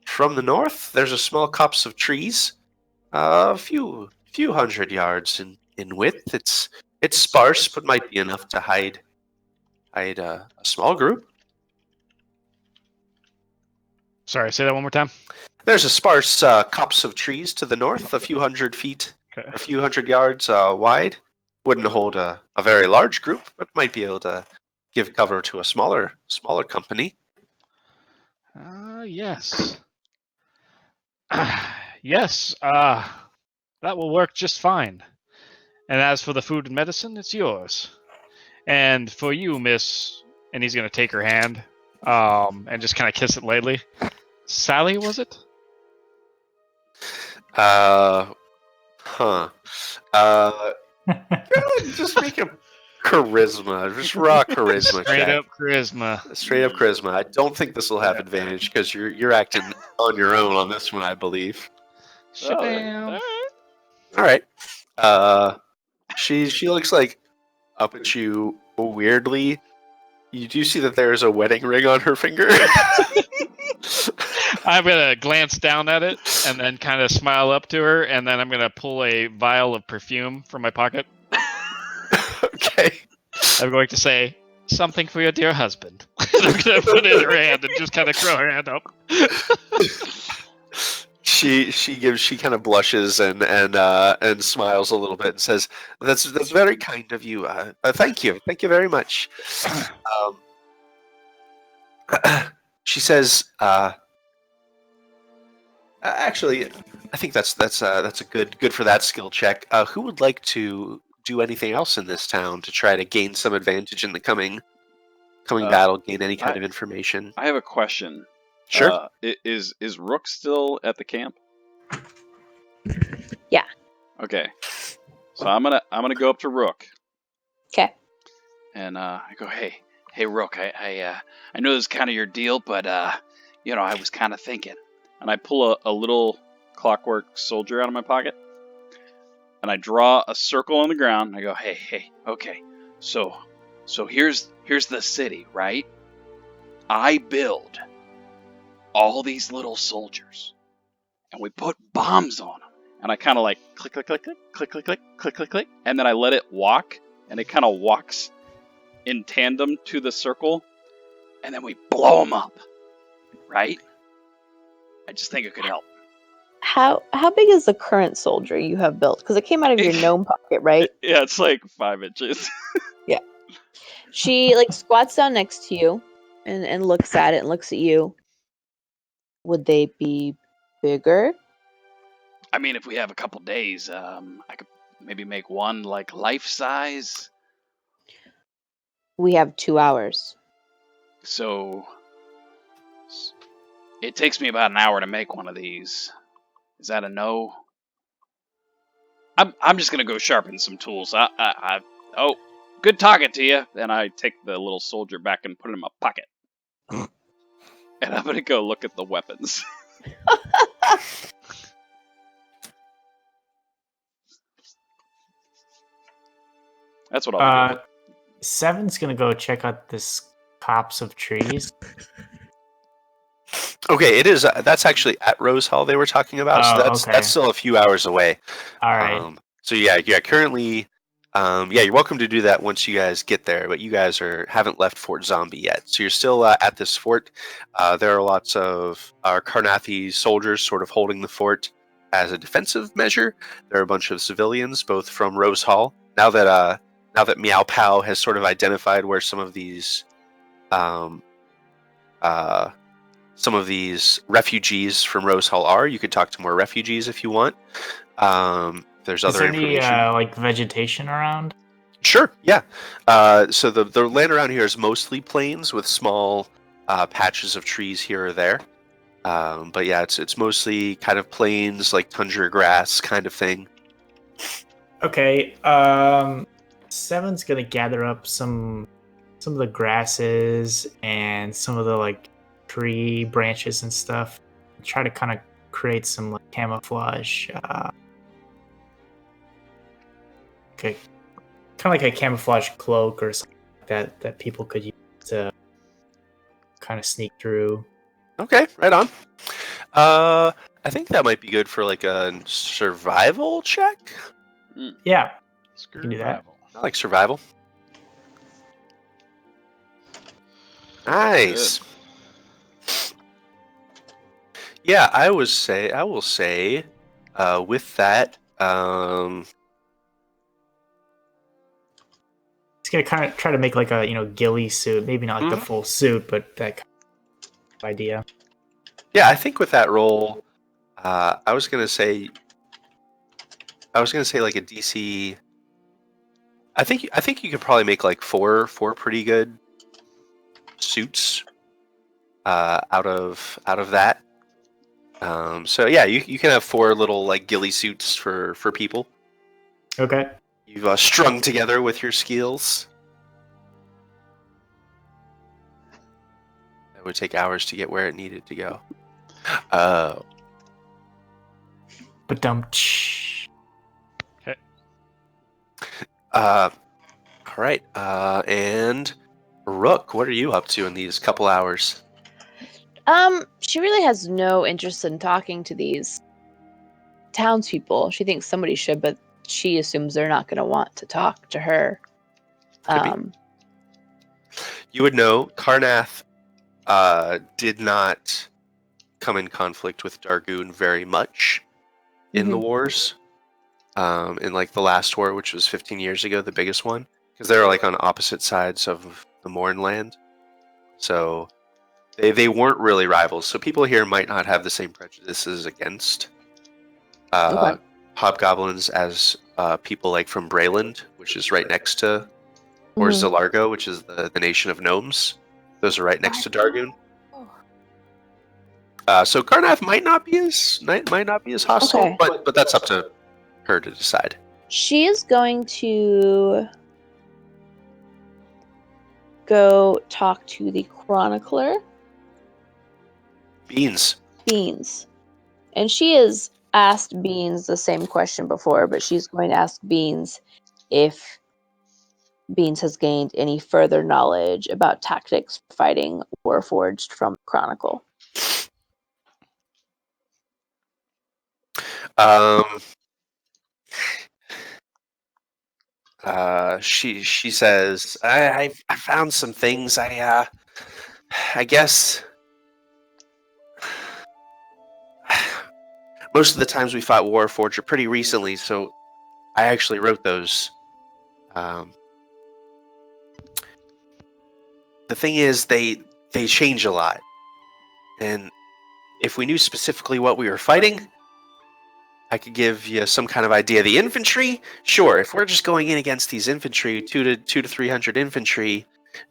from the north. There's a small copse of trees, a few hundred yards in width. It's sparse, but might be enough to hide a small group. Sorry, say that one more time. There's a sparse copse of trees to the north, a few hundred feet, Okay. a few hundred yards wide. Wouldn't hold a very large group, but might be able to give cover to a smaller company. Yes. Yes, that will work just fine. And as for the food and medicine, it's yours. And for you, miss, and he's going to take her hand and just kind of kiss it lightly. Sally, was it? Just make a charisma, just raw charisma. Straight check. up charisma. Straight up charisma. I don't think this will have advantage because you're acting on your own on this one, I believe. Shabam. All right. She looks like up at you weirdly. You do see that there is a wedding ring on her finger. I'm going to glance down at it and then kind of smile up to her, and then I'm going to pull a vial of perfume from my pocket. Okay. I'm going to say, something for your dear husband. I'm going to put it in her hand and just kind of curl her hand up. She kind of blushes and smiles a little bit and says, "That's very kind of you. Thank you very much." She says, "Actually, I think that's a good for that skill check. Who would like to do anything else in this town to try to gain some advantage in the coming battle? Gain any kind of information?" I have a question. Sure. Is Rook still at the camp? Yeah. Okay. So I'm gonna go up to Rook. Okay. And I go, hey Rook, I know this is kind of your deal, but I was kind of thinking. And I pull a little clockwork soldier out of my pocket, and I draw a circle on the ground. And I go, hey, okay. So here's the city, right? I build all these little soldiers, and we put bombs on them. And I kind of like click, click, click, click, click, click, click, click, click, click, and then I let it walk, and it kind of walks in tandem to the circle, and then we blow them up, right? I just think it could help. How big is the current soldier you have built? Because it came out of your gnome pocket, right? Yeah, it's like 5 inches. Yeah. She like squats down next to you and looks at it and looks at you. Would they be bigger? I mean, if we have a couple days, I could maybe make one like life size. We have 2 hours. So it takes me about an hour to make one of these. Is that a no? I'm just gonna go sharpen some tools. Oh, good talking to you. Then I take the little soldier back and put it in my pocket. And I'm gonna go look at the weapons. That's what I'll do. Seven's gonna go check out this copse of trees. Okay, it is. That's actually at Rose Hall they were talking about. So Oh, okay. that's still a few hours away. All right. So yeah. Currently, Yeah, you're welcome to do that once you guys get there, but you guys haven't left Fort Zombie yet. So you're still at this fort. There are lots of Karnathi soldiers sort of holding the fort as a defensive measure. There are a bunch of civilians, both from Rose Hall. Now that Meow Pow has sort of identified where some of these refugees from Rose Hall are, you could talk to more refugees if you want. There's Is other there any information. like vegetation around? Sure, yeah. So the land around here is mostly plains with small patches of trees here or there. But yeah, it's mostly kind of plains, like tundra grass kind of thing. Okay. Seven's gonna gather up some of the grasses and some of the like tree branches and stuff. Try to kind of create some like camouflage. Okay, kind of like a camouflage cloak or something like that people could use to kind of sneak through. Okay, right on. I think that might be good for like a survival check. Yeah, Can do that. I like survival. Nice. Yeah, I will say, with that, it's gonna kind of try to make like a ghillie suit, maybe not like the full suit, but that kind of idea. yeah, I think with that roll, I was gonna say like a DC. I think you could probably make like four pretty good suits out of that. So yeah, you can have 4 little like ghillie suits for people. Okay. You've strung together with your skills. That would take hours to get where it needed to go. But all right. And Rook, what are you up to in these couple hours? She really has no interest in talking to these townspeople. She thinks somebody should, but she assumes they're not going to want to talk to her. You would know Karnath did not come in conflict with Dargoon very much in the wars. In like the last war, which was 15 years ago, the biggest one, because they're like on opposite sides of the Mornland. So they weren't really rivals. So people here might not have the same prejudices against hobgoblins as people like from Brayland, which is right next to, or Zalargo, which is the nation of gnomes. Those are right next to Dargoon. So Karnath might not be as hostile, Okay. but that's up to her to decide. She is going to go talk to the chronicler, Beans. Beans. And she has asked Beans the same question before, but she's going to ask Beans if Beans has gained any further knowledge about tactics for fighting Warforged from Chronicle. She says, I found some things. I guess most of the times we fought Warforged are pretty recently, so I actually wrote those. The thing is, they change a lot, and if we knew specifically what we were fighting, I could give you some kind of idea. The infantry, sure. If we're just going in against these infantry, 200 to 300 infantry,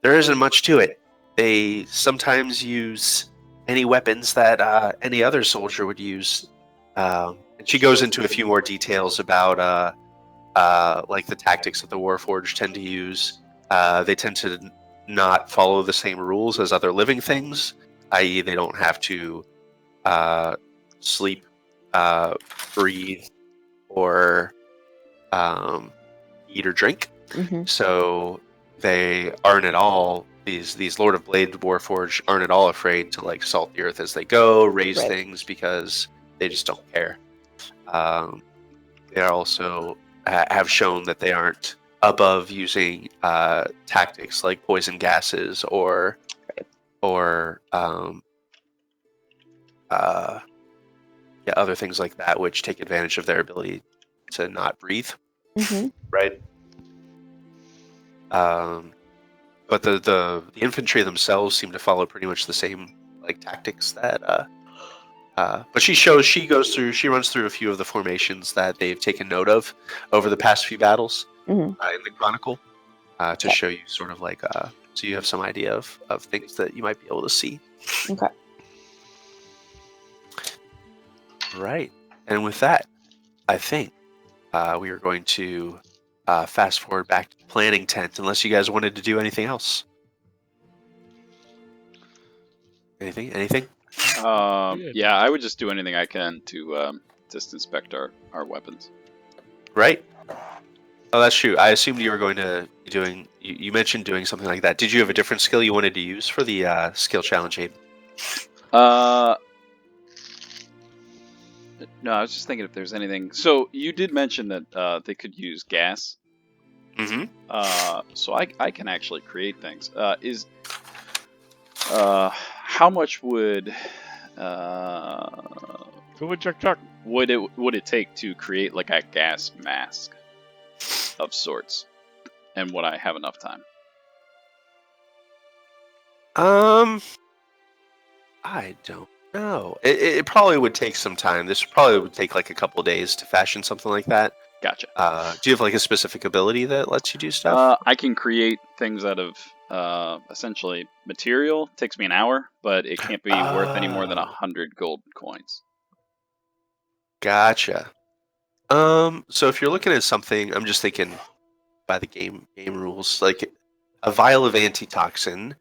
there isn't much to it. They sometimes use any weapons that any other soldier would use. And she goes into a few more details about like the tactics that the Warforged tend to use. They tend to not follow the same rules as other living things, i.e., they don't have to sleep, breathe, or eat or drink. So they aren't at all, these Lord of Blade Warforged aren't at all afraid to like salt the earth as they go, raise things, because they just don't care. They are also have shown that they aren't above using tactics like poison gases or other things like that, which take advantage of their ability to not breathe. Mm-hmm. Right. But the infantry themselves seem to follow pretty much the same like tactics that. But she runs through a few of the formations that they've taken note of over the past few battles Mhm. In the Chronicle to show you sort of like so you have some idea of things that you might be able to see. Okay. Right. And with that, I think we are going to fast forward back to the planning tent, unless you guys wanted to do anything else. Anything? Yeah, I would just do anything I can to just inspect our weapons. Right. Oh, that's true. I assumed you were going to be doing. You mentioned doing something like that. Did you have a different skill you wanted to use for the skill challenge, Abe? No, I was just thinking if there's anything. So you did mention that they could use gas. Mm-hmm. So I can actually create things. How much would would it take to create like a gas mask of sorts, and would I have enough time? I don't know. It probably would take some time. This probably would take like a couple of days to fashion something like that. Gotcha. Do you have like a specific ability that lets you do stuff? I can create things out of essentially material. It takes me an hour, but it can't be worth any more than 100 gold coins. Gotcha. So if you're looking at something, I'm just thinking by the game rules, like a vial of antitoxin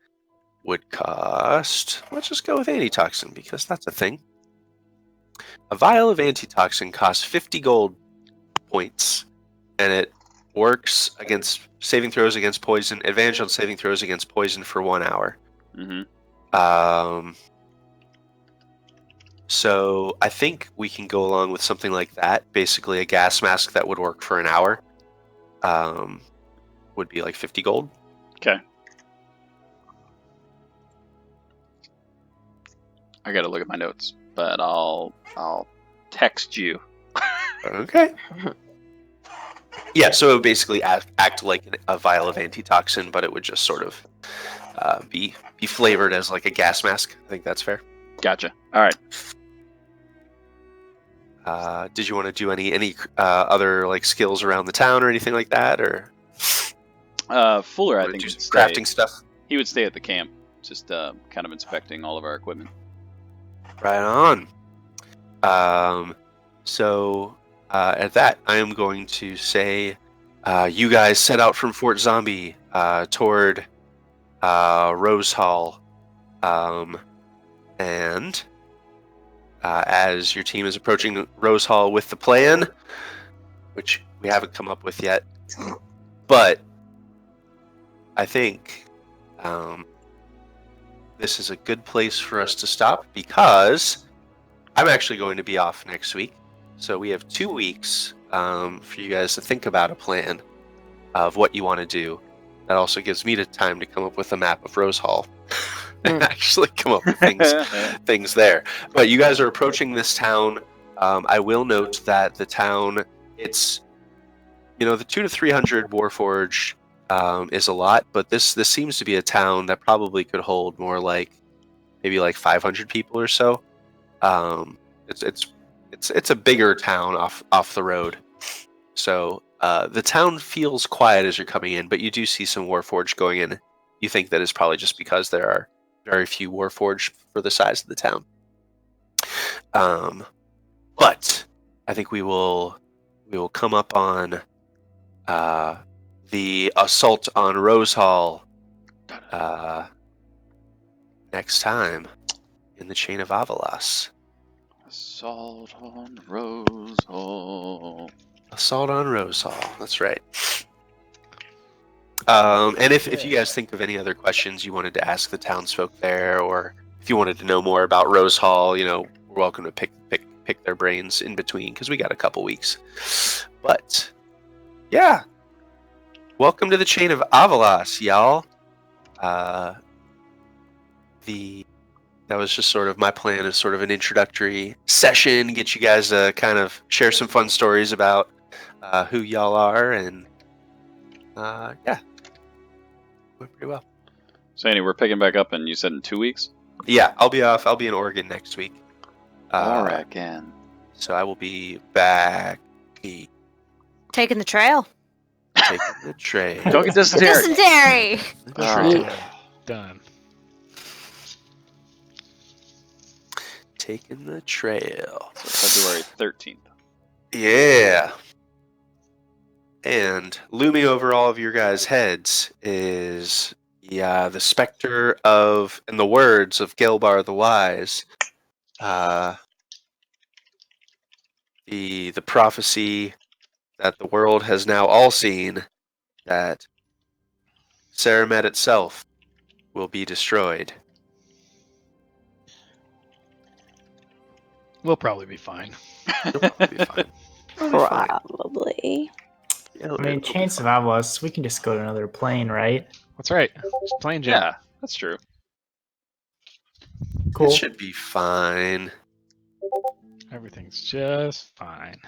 would cost. Let's just go with antitoxin because that's a thing. A vial of antitoxin costs 50 gold points, and it works against saving throws against poison. Advantage on saving throws against poison for 1 hour. Mm-hmm. So I think we can go along with something like that. Basically, a gas mask that would work for an hour. Would be like 50 gold. Okay. I gotta look at my notes, but I'll text you. Okay. Yeah, so it would basically act like a vial of antitoxin, but it would just sort of be flavored as like a gas mask. I think that's fair. Gotcha. All right. Did you want to do any other like skills around the town or anything like that, or Fuller, I do think, some would crafting stay. stuff? He would stay at the camp, just kind of inspecting all of our equipment. Right on. So at that, I am going to say you guys set out from Fort Zombie toward Rose Hall, and as your team is approaching Rose Hall with the plan, which we haven't come up with yet, but I think this is a good place for us to stop because I'm actually going to be off next week. So we have 2 weeks for you guys to think about a plan of what you want to do. That also gives me the time to come up with a map of Rose Hall and actually come up with things there. But you guys are approaching this town. I will note that the town, it's, the 200 to 300 Warforged is a lot, but this seems to be a town that probably could hold more like maybe like 500 people or so. It's a bigger town off the road, so the town feels quiet as you're coming in, but you do see some Warforged going in. You think that is probably just because there are very few Warforged for the size of the town. But I think we will come up on the assault on Rose Hall next time in the Chain of Avalas. Assault on Rose Hall. Assault on Rose Hall. That's right. And if you guys think of any other questions you wanted to ask the townsfolk there, or if you wanted to know more about Rose Hall, we're welcome to pick their brains in between because we got a couple weeks. But yeah, welcome to the Chain of Avalos, y'all. That was just sort of my plan as sort of an introductory session, get you guys to kind of share some fun stories about who y'all are, and yeah, went pretty well. So anyway, we're picking back up, and you said in 2 weeks? Yeah, I'll be off. I'll be in Oregon next week. Oregon. So I will be back Taking the trail. taking the train. Don't get dysentery. Dysentery! Done. Taking the trail. February 13th. Yeah. And looming over all of your guys' heads is the specter of, in the words of Gelbar the Wise, the prophecy that the world has now all seen, that Saramet itself will be destroyed. We'll probably be fine. It'll probably be fine. It'll be fine. Probably. Yeah, I it'll mean, be Chains of fine. Avalos, we can just go to another plane, right? That's right. Just plain jump. Yeah, that's true. Cool. It should be fine. Everything's just fine.